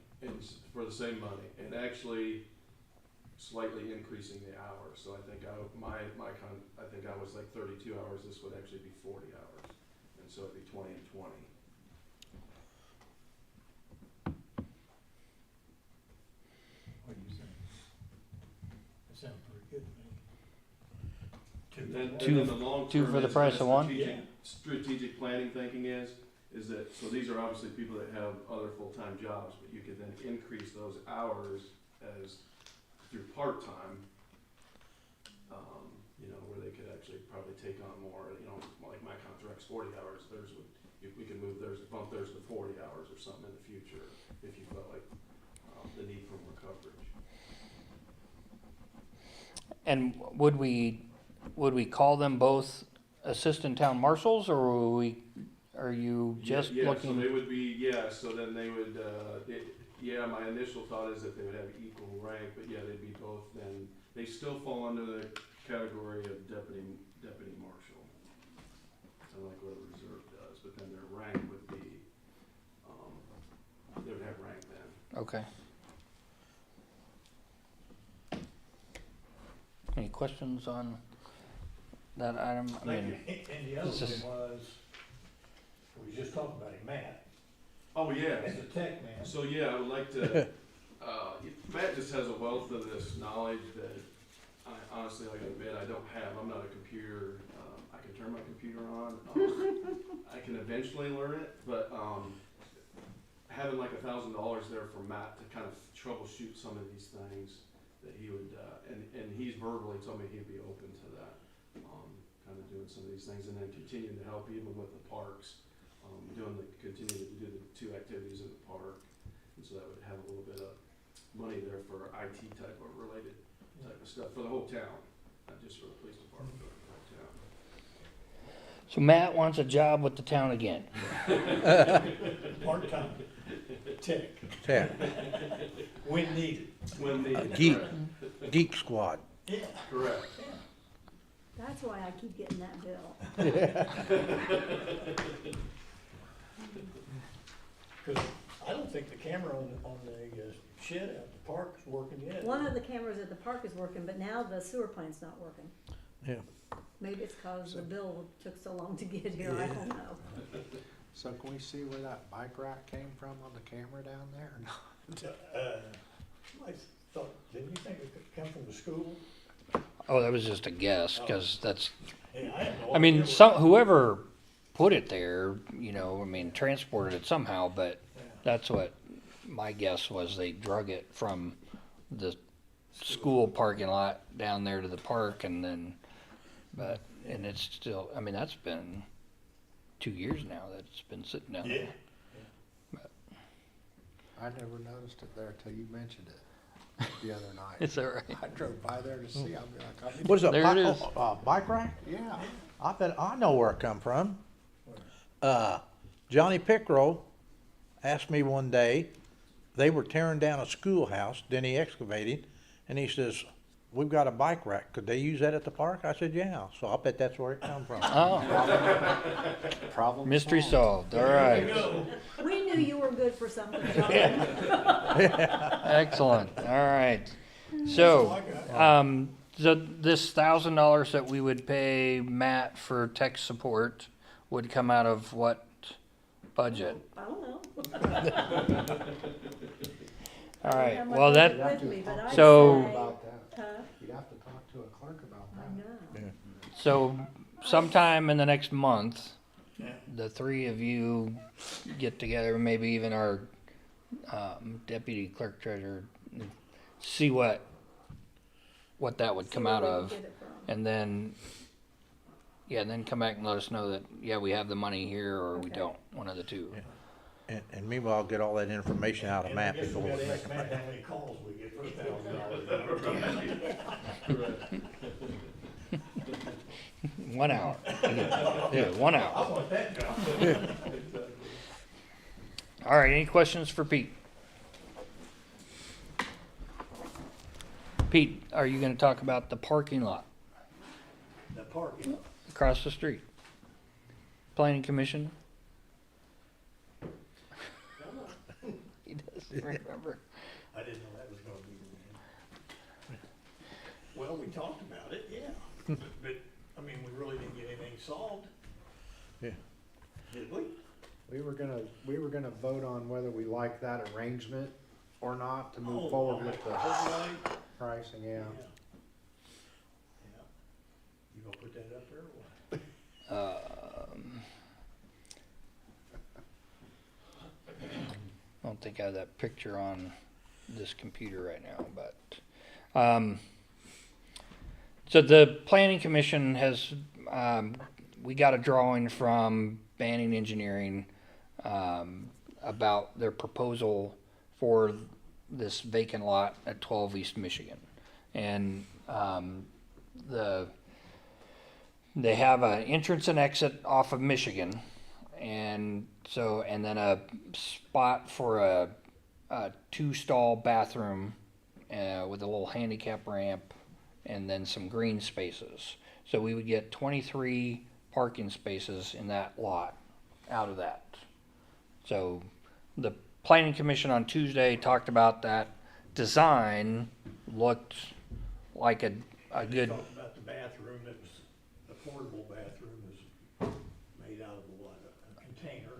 For the same money, and actually slightly increasing the hours. So I think I think I was like 32 hours, this would actually be 40 hours. And so it'd be 20 and 20. What do you think? That sounds pretty good to me. And then, Two- the long two term for the is price kinda of one? strategic planning thinking is that, so these are obviously people that have other full-time jobs, but you could then increase those hours as through part-time, you know, where they could actually probably take on more, you know, like my contract's 40 hours, theirs would, if we could move theirs, bump theirs to 40 hours or something in the future, if you felt like, the need for more coverage. And would we call them both assistant town marshals, or are you just Yeah, so looking? they would be, so then they would, my initial thought is that they would have equal rank, but yeah, they'd be both then, they still fall under the category of deputy marshal. Kind of like what a reserve does, but then their rank would be, they would have rank then. Okay. Any questions on that item? I mean, And the other it's just- one was, we just talked about him, Matt, Oh, yeah. as a tech man. So yeah, I would like to, Matt just has a wealth of this knowledge that I honestly, like I admit, I don't have. I'm not a computer, I can turn my computer on. I can eventually learn it, but, having like $1,000 there for Matt to kind of troubleshoot some of these things that he would, and he's verbally told me he'd be open to that. Kind of doing some of these things and then continuing to help even with the parks. Continue to do the 2 activities in the park, and so that would have a little bit of money there for IT type or related type of stuff for the whole town, not just for the police department, but for the whole town. so Matt wants a job with the town again. Part-time tech, yeah. when needed. When the Geek, geek squad. Yeah. correct. That's why I keep getting that bill. Cause I don't think the camera on the shed at the park is working yet. One of the cameras at the park is working, but now the sewer plant's not working. Yeah. Maybe it's cause the bill took so long to get here, I don't know. So can we see where that bike rack came from on the camera down there or not? I thought, didn't you think it could come from the school? Oh, that was just a guess, cause that's, Hey, I have no I mean, idea some, where- whoever put it there, you know, I mean, transported it somehow, but that's what my guess was. They drug it from the school parking lot down there to the park and then, and it's still, I mean, that's been 2 years now that it's been sitting down Yeah. there. I never noticed it there till you mentioned it the other night. Is that right? I drove by there to see, I'll be like, What is it, There it is. bike rack? yeah. I bet, I know where it come from. Johnny Pickrow asked me one day, they were tearing down a schoolhouse, then he excavated, and he says, we've got a bike rack, could they use that at the park? I said, yeah, so I bet that's where it come from. Oh, Problem mystery solved. solved. All right. We knew you were good for something, John. Excellent. All right. So, so this $1,000 that we would pay Matt for tech support would come out of what budget? I don't know. All I don't right. have my Well, budget that, with me, but I'd so- say- About that, Huh? you'd have to talk to a clerk about I that. know. so sometime in the next month, Yeah. the three of you get together, maybe even our deputy clerk treasurer, and see what that would See come where out we can of. get it from. And then, yeah, then come back and let us know that, yeah, we have the money here or we Okay. don't, one of the two. Yeah. And meanwhile, I'll get all that information out of And I Matt guess we before we gotta make ask a Matt how many calls we get for $1,000. 1 hour. Yeah, 1 I hour. want that job. All right, any questions for Pete? Pete, are you gonna talk about the parking lot The parking lot. across the street? Planning Commission? He doesn't remember. I didn't know that was gonna be the name. Well, we talked about it, yeah, but, I mean, we really didn't get anything solved. Yeah. Did we? We were gonna vote on whether we like that arrangement or not to Oh, move forward with the Right. pricing, yeah. Yeah. You gonna put that up there or what? I don't think I have that picture on this computer right now, but, so the planning commission has, we got a drawing from Banning Engineering, about their proposal for this vacant lot at 12 East Michigan. And, they have an entrance and exit off of Michigan. And so, and then a spot for a 2-stall bathroom with a little handicap ramp and then some green spaces. So we would get 23 parking spaces in that lot out of that. So the planning commission on Tuesday talked about that design, looked like a good, Talked about the bathroom, that was, the portable bathroom was made out of what, a container.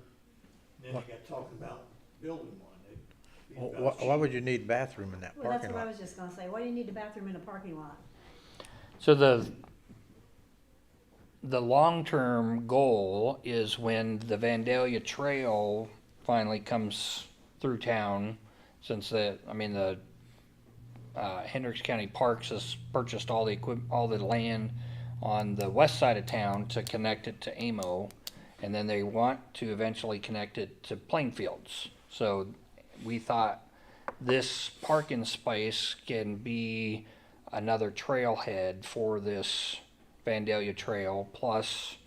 Then they got talking about building one. It'd be about Why would you need bathroom in that Well, that's parking what I lot? was just gonna say. Why do you need a bathroom in a parking lot? so the long-term goal is when the Vandalia Trail finally comes through town, since the Hendricks County Parks has purchased all the land on the west side of town to connect it to AMO, and then they want to eventually connect it to Plainfields. So we thought this parking space can be another trailhead for this Vandalia Trail, plus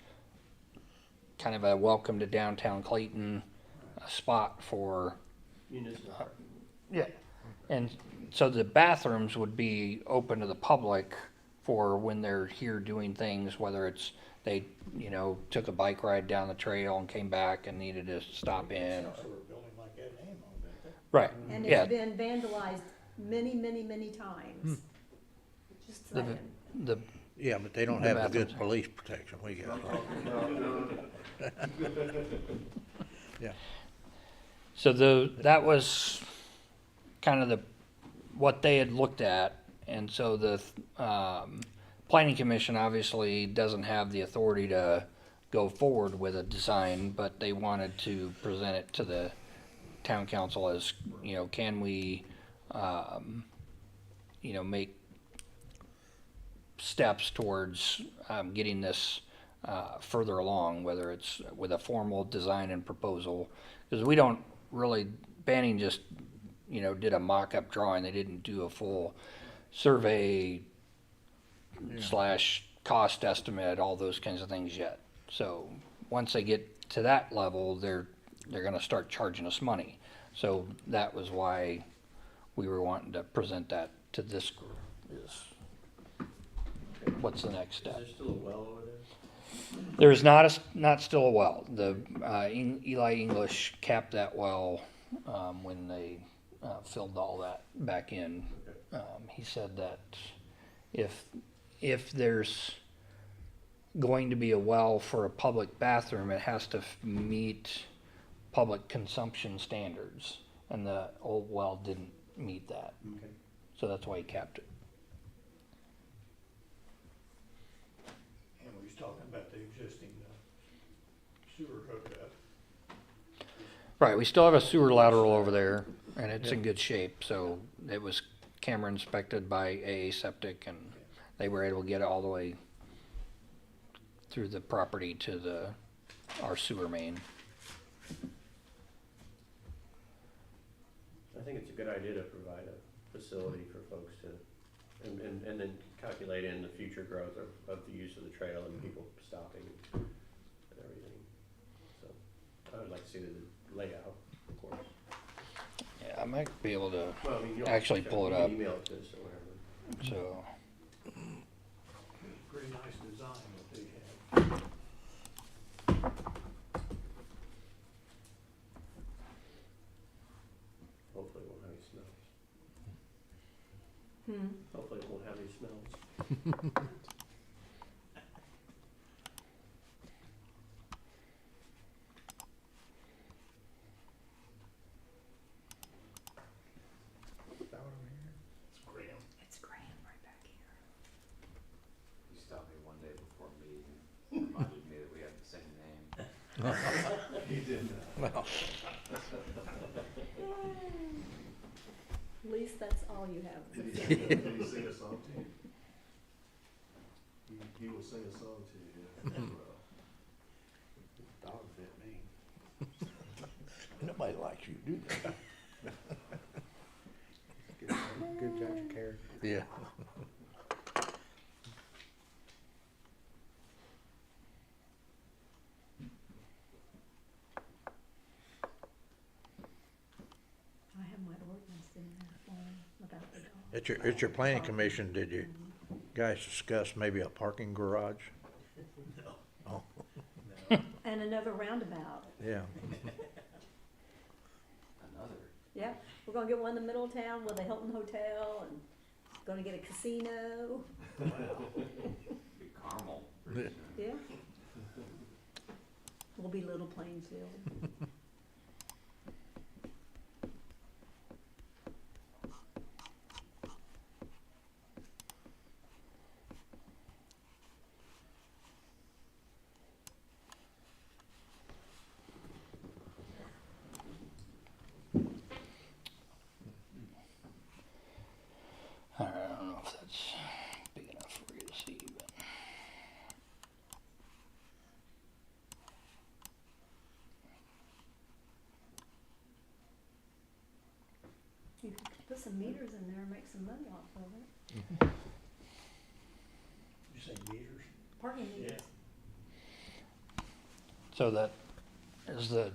kind of a welcome to downtown Clayton spot for, Municipal park. yeah. And so the bathrooms would be open to the public for when they're here doing things, whether it's they, took a bike ride down the trail and came back and needed to stop in. Some sort of building like that in Ammo, don't they? Right, And yeah. it's been vandalized many, many, many times. Just The, saying. the, Yeah, but they don't The have the good bathrooms. police protection we got. Yeah. so that was kind of what they had looked at. And so the, planning commission obviously doesn't have the authority to go forward with a design, but they wanted to present it to the town council as, can we, make steps towards, getting this, further along, whether it's with a formal design and proposal. Because we don't really, Banning just, did a mock-up drawing. They didn't do a full survey / cost estimate, all those kinds of things yet. So once they get to that level, they're gonna start charging us money. So that was why we were wanting to present that to this group, is what's the next Is step? there still a well over there? There's not still a well. The, Eli English capped that well, when they, filled all that back in. He said that if there's going to be a well for a public bathroom, it has to meet public consumption standards, and the old well didn't meet that. Okay. So that's why he capped it. And we was talking about the existing sewer hookup. Right, we still have a sewer lateral over there, and it's in good shape, so it was camera inspected by AA Septic, and they were able to get it all the way through the property to our sewer main. I think it's a good idea to provide a facility for folks to, and then calculate in the future growth of the use of the trail and people stopping and everything. So I would like to see the layout, of course. Yeah, I might be able to, Well, I mean, you'll Actually pull it you can up. Email it to us or whatever. so, Pretty nice design that they have. Hopefully it won't have any smells. Hmm. Hopefully it won't have any smells. It's grand right back here. You stopped me one day before a meeting, reminded me that we had the same name. He did not. Well, At least that's all you have. Did he sing a song to you? He will sing a song to you. Yeah. dog bit me. Nobody likes you, do they? Good judge of character. Yeah. I have my ordinance in there for him about the dog. At your planning commission, did you guys discuss maybe a parking garage? And another roundabout. Yeah. Another. Yeah, we're gonna get one in the middle of town with a Hilton Hotel and gonna get a casino. Be Carmel. pretty soon. Yeah. We'll be Little Plainsville. all right, I don't know if that's big enough for you to see, but. You could put some meters in there and make some money off of it. You say meters? Parking meters. So that is the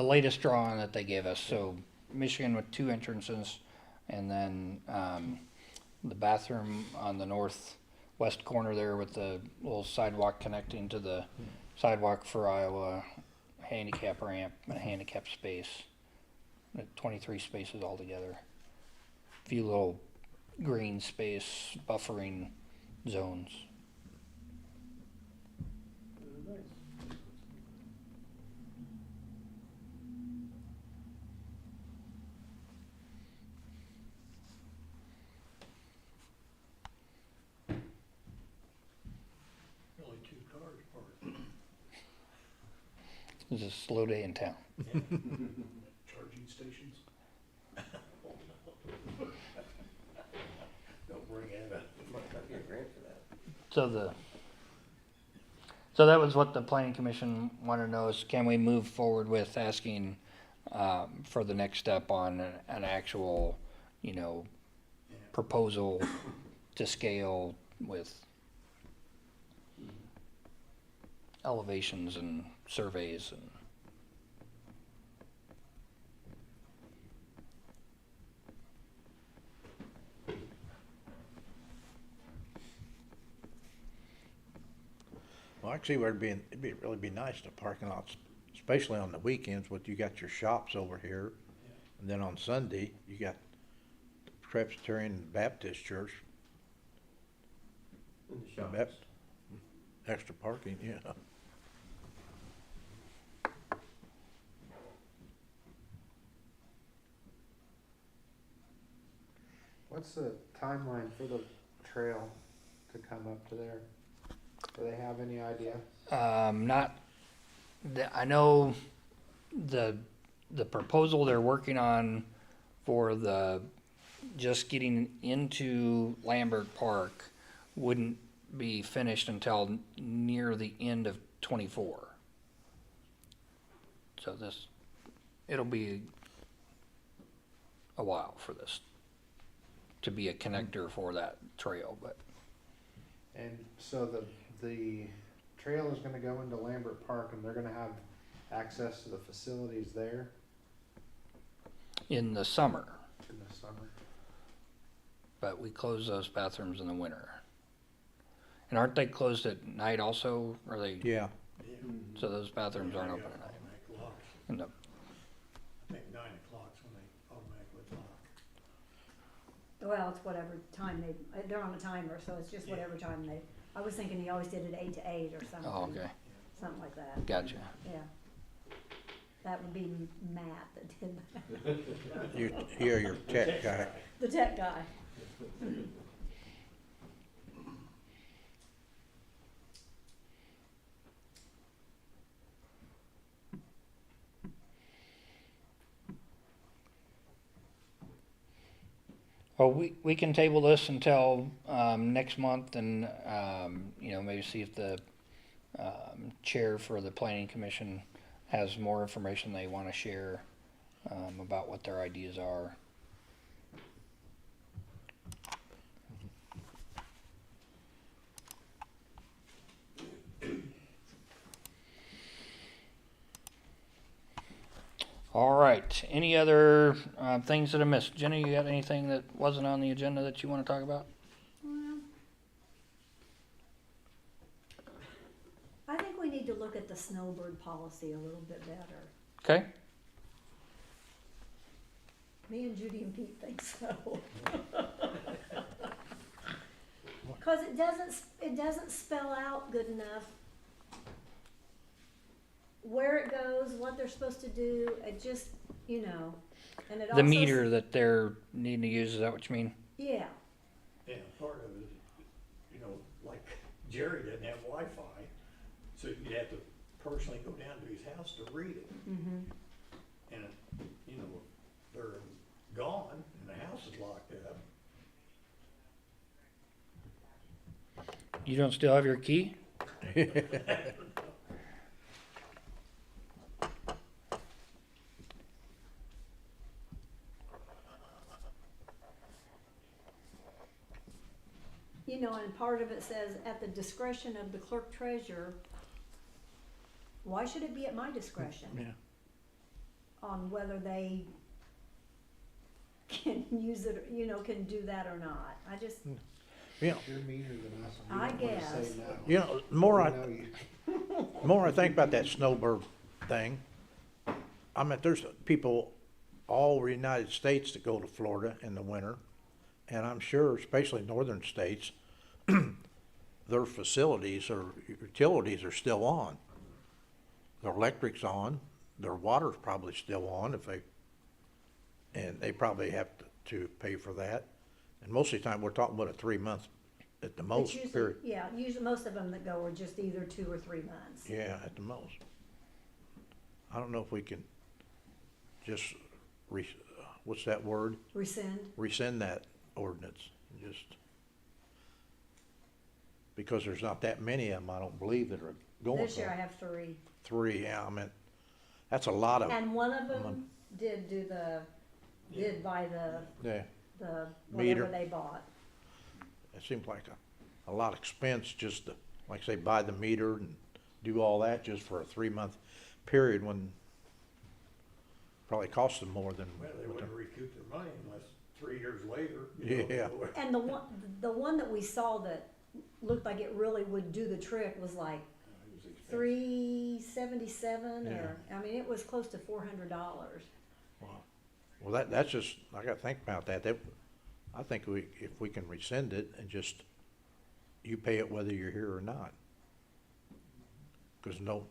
latest drawing that they gave us. So Michigan with 2 entrances, and then the bathroom on the northwest west corner there with the little sidewalk connecting to the sidewalk for Iowa, handicap ramp and a handicap space. 23 spaces altogether. Few little green space buffering zones. Only 2 cars parked. It's a slow day in town. Charging stations? Don't bring that up. Might not be a grant for that. So that was what the planning commission wanted to know is can we move forward with asking for the next step on an actual, you know, proposal to scale with elevations and surveys and Well, actually, it'd really be nice to parking lots, especially on the weekends, when you got your shops over here. And then on Sunday, you got the Presbyterian Baptist Church, In the shops. Bap- extra parking, yeah. What's the timeline for the trail to come up to there? Do they have any idea? I know the proposal they're working on for just getting into Lambert Park wouldn't be finished until near the end of 24. So it'll be a while for this to be a connector for that trail, but And so the trail is gonna go into Lambert Park and they're gonna have access to the facilities there in the summer, in the summer? but we close those bathrooms in the winter. And aren't they closed at night also? Are they? Yeah, Yeah. So those bathrooms aren't open at night. Automatic locks. And the- I think 9 o'clock's when they automatically lock. Well, it's whatever time they're on a timer, so it's just whatever time I was thinking he always did it 8 to 8 or something. Oh, okay, Something like that, gotcha. yeah. That would be Matt that did that, you're your tech guy. the tech guy. Well, we can table this until, next month and, you know, maybe see if the, chair for the planning commission has more information they wanna share, about what their ideas are. All right, any other, things that I missed? Jenny, you got anything that wasn't on the agenda that you wanna talk about? Well, I think we need to look at the snowbird policy a little bit better. Okay, Me and Judy and Pete think so. Cause it doesn't spell out good enough where it goes, what they're supposed to do, it just, you know, and it also. the meter that they're needing to use, is that what you mean? Yeah, Yeah, part of it, you know, like Jerry doesn't have Wi-Fi, so you'd have to personally go down to his house to read it. mhm. And, you know, they're gone and the house is locked up. You don't still have your key? You know, and part of it says at the discretion of the clerk treasurer. Why should it be at my discretion? Yeah. On whether they can use it, you know, can do that or not. I just, You know, You're meaner than us. and I you don't wanna say guess. no. you know, the more We I, know you. the more I think about that snowbird thing, I mean, there's people all over the United States that go to Florida in the winter, and I'm sure, especially northern states, their facilities or utilities are still on. Their electric's on, their water's probably still on if they, and they probably have to pay for that. And most of the time, we're talking about a 3 month at the It's most, usually- period. Yeah, usually, most of them that go are just either 2 or 3 months. Yeah, at the most. I don't know if we can just what's that word? Rescind? Rescind that ordinance, just, because there's not that many of them, I don't believe, that are going This year I for have 3. 3, yeah, I mean, that's a lot of, And one of them month. did do did buy yeah, the Meter. whatever they bought. it seems like a lot of expense just to, like say, buy the meter and do all that just for a 3 month period when probably costs them more than. Well, they wouldn't recoup their money unless 3 years later. Yeah. And the one that we saw that looked like it really would do the trick was like It was expensive. $377 or, I mean, it was close to $400. Well, that's just, I gotta think about that. I think if we can rescind it and just, you pay it whether you're here or not. Cause I don't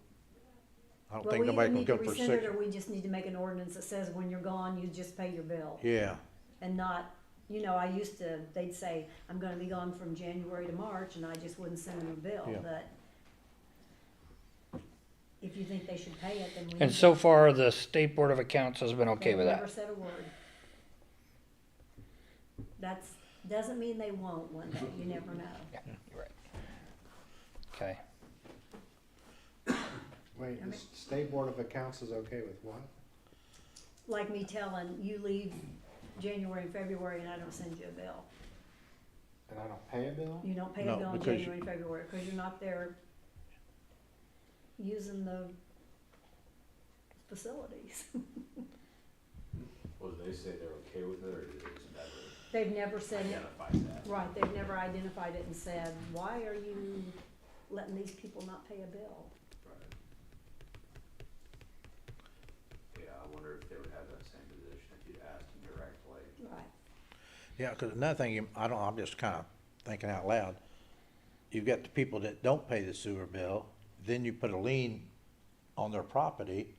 Well, think we nobody either can need to come for rescind it 6. or we just need to make an ordinance that says when you're gone, you just pay your bill. Yeah, And not, they'd say, I'm gonna be gone from January to March, and I just wouldn't send them a bill, Yeah. but if you think they should pay it, then we. And need so to- far, the State Board of Accounts has been okay they've with never that. said a word. Doesn't mean they won't one day, you never know. Yeah, you're right. Okay. Wait, the State Board of Accounts is okay with what? Like me telling, you leave January and February and I don't send you a bill. And I don't pay a bill? You don't pay No, a bill in because January and February, cause you're not there using the facilities. Well, did they say they're okay with it, or did they just never They've never said it, identify that? right, they've never identified it and said, why are you letting these people not pay a bill? Right. Yeah, I wonder if they would have that same position if you'd asked them directly. Right. yeah, cause another thing, I'm just kinda thinking out loud. You've got the people that don't pay the sewer bill, then you put a lien on their property.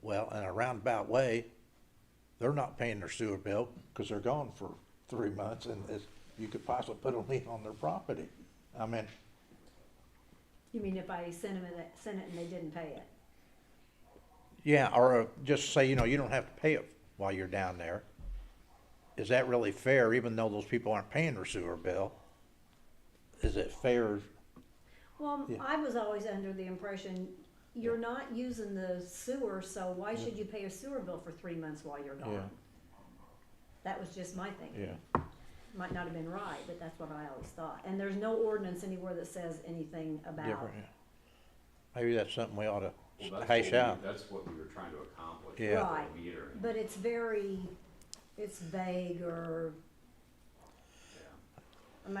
Well, in a roundabout way, they're not paying their sewer bill because they're gone for 3 months, and you could possibly put a lien on their property. I mean, You mean if I sent it and they didn't pay it? yeah, or just say, you don't have to pay it while you're down there. Is that really fair, even though those people aren't paying their sewer bill? Is it fair? Well, Yeah. I was always under the impression, you're not using the sewer, so why should you pay a sewer bill for 3 months while you're Yeah. gone? That was just my thinking. Might not have been right, but that's what I always thought. And there's no ordinance anywhere that says anything about, Different, yeah. Maybe that's something we ought to Well, that's hash what we- out. That's what we were trying to accomplish. Yeah. with the Right. meter. but it's vague or, Yeah.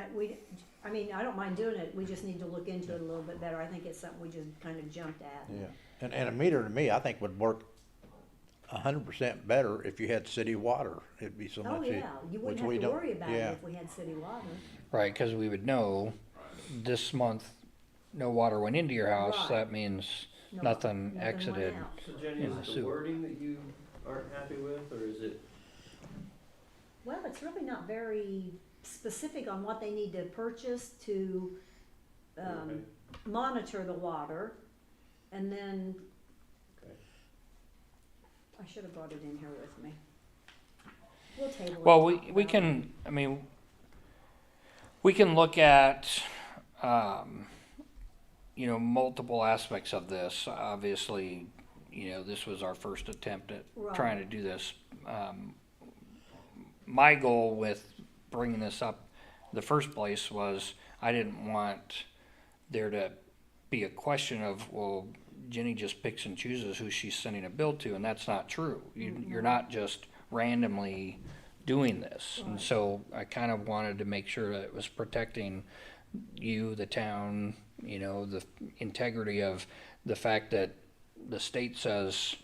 I mean, I don't mind doing it, we just need to look into it a little bit better. I think it's something we just kind of jumped at. Yeah, and a meter to me, I think would work 100% better if you had city water. It'd be so much. Oh, yeah, you which wouldn't we have to don't- worry about it yeah. if we had city water. Right, because we would know this month no water went into your house. Right. That means No, nothing went exited. out. So Jenny, In the is it the sewer. wording that you aren't happy with, or is it? Well, it's really not very specific on what they need to purchase to, Okay. monitor the water. And then, Okay. I should have brought it in here with me. We'll table it. Well, and talk we about can, I mean, we can look at, multiple aspects of this. Obviously, this was our first attempt at trying to do this. My goal with bringing this up in the first place was I didn't want there to be a question of, well, Jenny just picks and chooses who she's sending a bill to, and that's not true. You're not just randomly doing this. And so I kind of wanted to make sure that it was protecting you, the town, you know, the integrity of the fact that the state says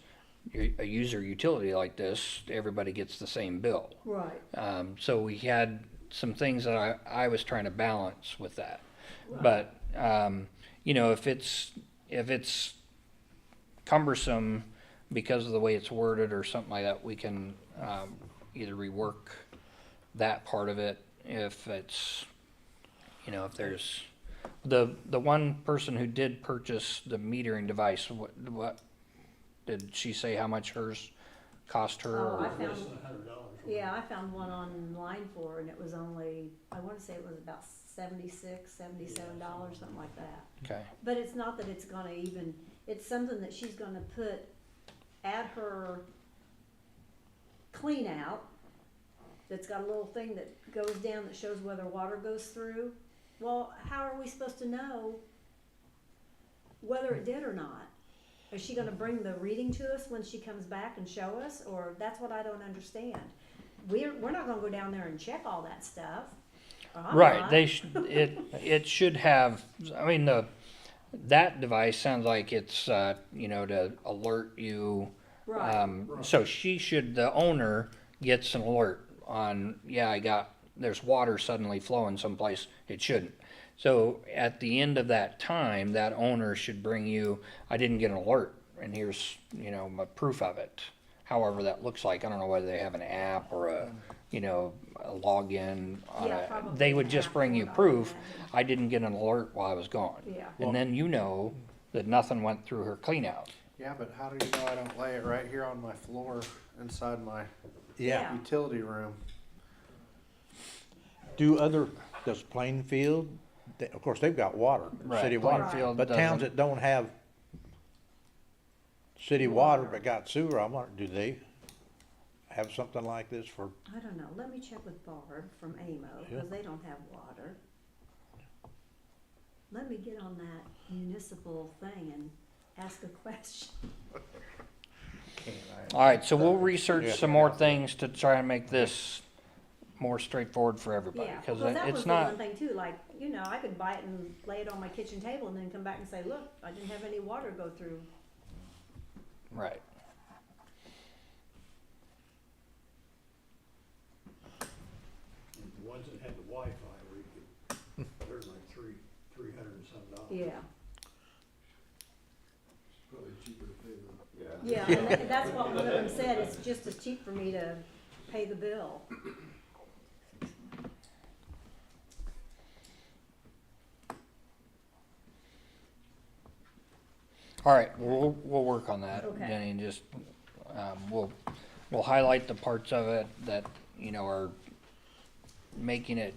a user utility like this, everybody gets the same bill. Right. So we had some things that I was trying to balance with that. But, you know, if it's cumbersome because of the way it's worded or something like that, we can, either rework that part of it. If it's, you know, if there's, the one person who did purchase the metering device, what, did she say how much hers cost her? Oh, I or- found, Less than $100. yeah, I found one online for her, and it was only, I wanna say it was about $76, $77, something like that. Okay, But it's not that it's gonna even, it's something that she's gonna put at her clean out, that's got a little thing that goes down that shows whether water goes through. Well, how are we supposed to know whether it did or not? Is she gonna bring the reading to us when she comes back and show us, or that's what I don't understand? We're not gonna go down there and check all that stuff. Or I'm right, not. they it should have, I mean, that device sounds like it's, you know, to alert you. Right, So the owner gets an alert on, yeah, there's water suddenly flowing someplace it shouldn't. So at the end of that time, that owner should bring you, I didn't get an alert, and here's, you know, my proof of it. However that looks like, I don't know whether they have an app or a, you know, a login on Yeah, a, probably they an would just app, bring you I would proof, imagine. I didn't get an alert while I was gone. yeah. And then you know that nothing went through her clean out. Yeah, but how do you know I don't lay it right here on my floor inside my Yeah. utility room? Does Plainfield, of course, they've got water, Right, city water. Plainfield But towns doesn't. that don't have city water but got sewer, I wonder, do they have something like this for, I don't know, let me check with Barb from AMO, Yeah. cause they don't have water. Let me get on that municipal thing and ask a question. All right, so we'll research Yeah. some more things to try and make this more straightforward for everybody, Yeah, because well, that was it's the not, one thing too, like, you know, I could buy it and lay it on my kitchen table and then come back and say, look, I didn't have any water go through. right. The ones that had the Wi-Fi where you could, they're like $300 and some dollars. Yeah, Probably cheaper to pay them. yeah, and that's what one of them said, it's just as cheap for me to pay the bill. All right, we'll work on that, Okay. Jenny, and just, we'll highlight the parts of it that, you know, are making it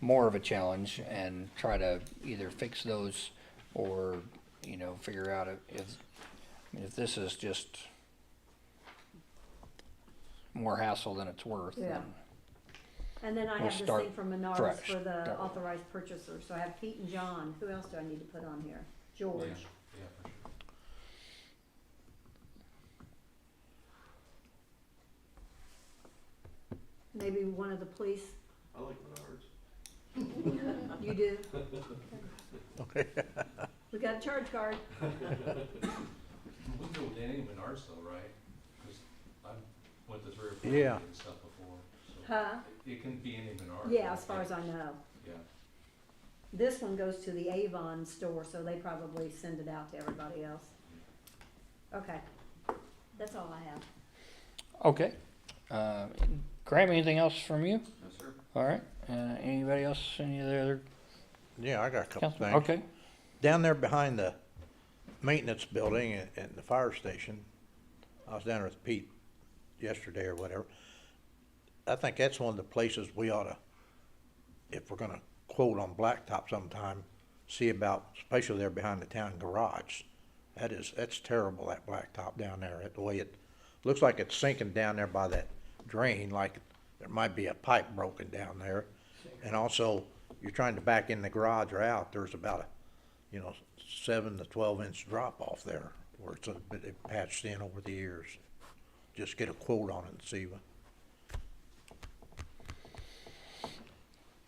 more of a challenge and try to either fix those or, you know, figure out if this is just more hassle than it's worth. Yeah. then- And then I We'll have this start thing from Menards fresh. for the Start. authorized purchaser, so I have Pete and John, who else do I need to put on here? George. Yeah, for sure. Maybe one of the police, I like Menards. you do? We got a charge card. We can go with any Menards though, right? Cause I went to 3 or 4 Yeah. and stuff before, so. Huh? It can be any Menards. Yeah, as far as I know. Yeah. This one goes to the Avon store, so they probably send it out to everybody else. Okay, that's all I have. Okay. Graham, anything else from you? No, sir. All right, anybody else, any other yeah, I got a couple councilman? things. Okay, Down there behind the maintenance building and the fire station, I was down there with Pete yesterday or whatever. I think that's one of the places we ought to, if we're gonna quote on blacktop sometime, see about, especially there behind the town garage. That's terrible, that blacktop down there, the way it, looks like it's sinking down there by that drain, like there might be a pipe broken down there. And also, you're trying to back in the garage or out, there's about a, 7 to 12 inch drop off there, where it's a bit patched in over the years. Just get a quote on it and see.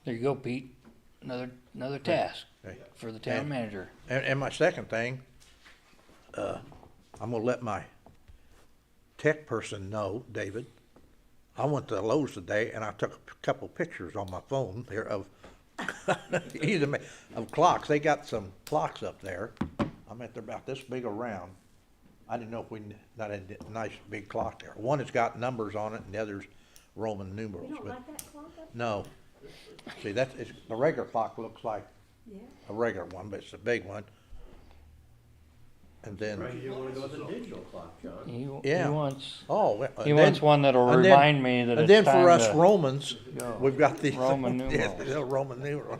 There you go, Pete. Another task Okay. for the town And- manager. And my second thing, I'm gonna let my tech person know, David. I went to Lowe's today and I took a couple pictures on my phone there of of clocks. They got some clocks up there. I mean, they're about this big around. I didn't know if not a nice big clock there. One has got numbers on it and the other's Roman numerals, You don't but like that clock up? no. See, the regular clock looks like Yeah. a regular one, but it's a big one. And then, Right, you don't wanna go with a digital clock, John. He Yeah. wants, oh, well, he and then- wants one that'll and then- remind me that and it's then time for us to. Romans, go. we've got the Roman yeah, numerals. the little Roman numeral.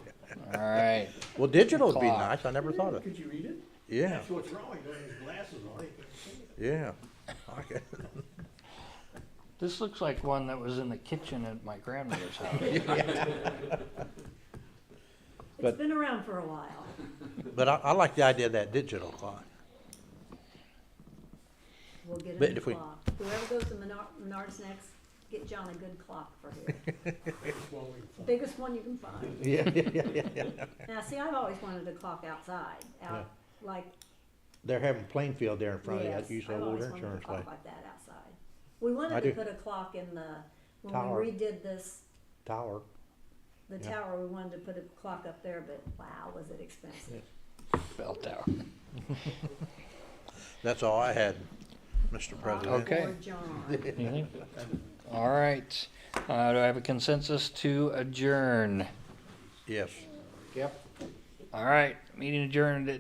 All right. Well, digital would be Clock. nice. I never thought of. Could you read it? Yeah, That's what's wrong, you don't have his glasses on, he couldn't see it. yeah. Okay. This looks like one that was in the kitchen at my grandmother's house. But- It's been around for a while. But I like the idea of that digital clock. We'll get But a new if we- clock. Whoever goes to Menards next, get John a good clock for here. Well, we find- Biggest one you can find. Yeah. Now, see, I've always wanted a clock outside, out, like, They're having Plainfield there in front of yes, that, use I've old always wanted a insurance clock way. like that outside. We I wanted do. to put a clock in the, when Tower. we redid this, Tower. the Yeah. tower, we wanted to put a clock up there, but wow, was it expensive. Bell tower. That's all I had, Mr. President. Okay. Poor John. Anything? All right. Do I have a consensus to adjourn? Yes. Yep. All right, meeting adjourned at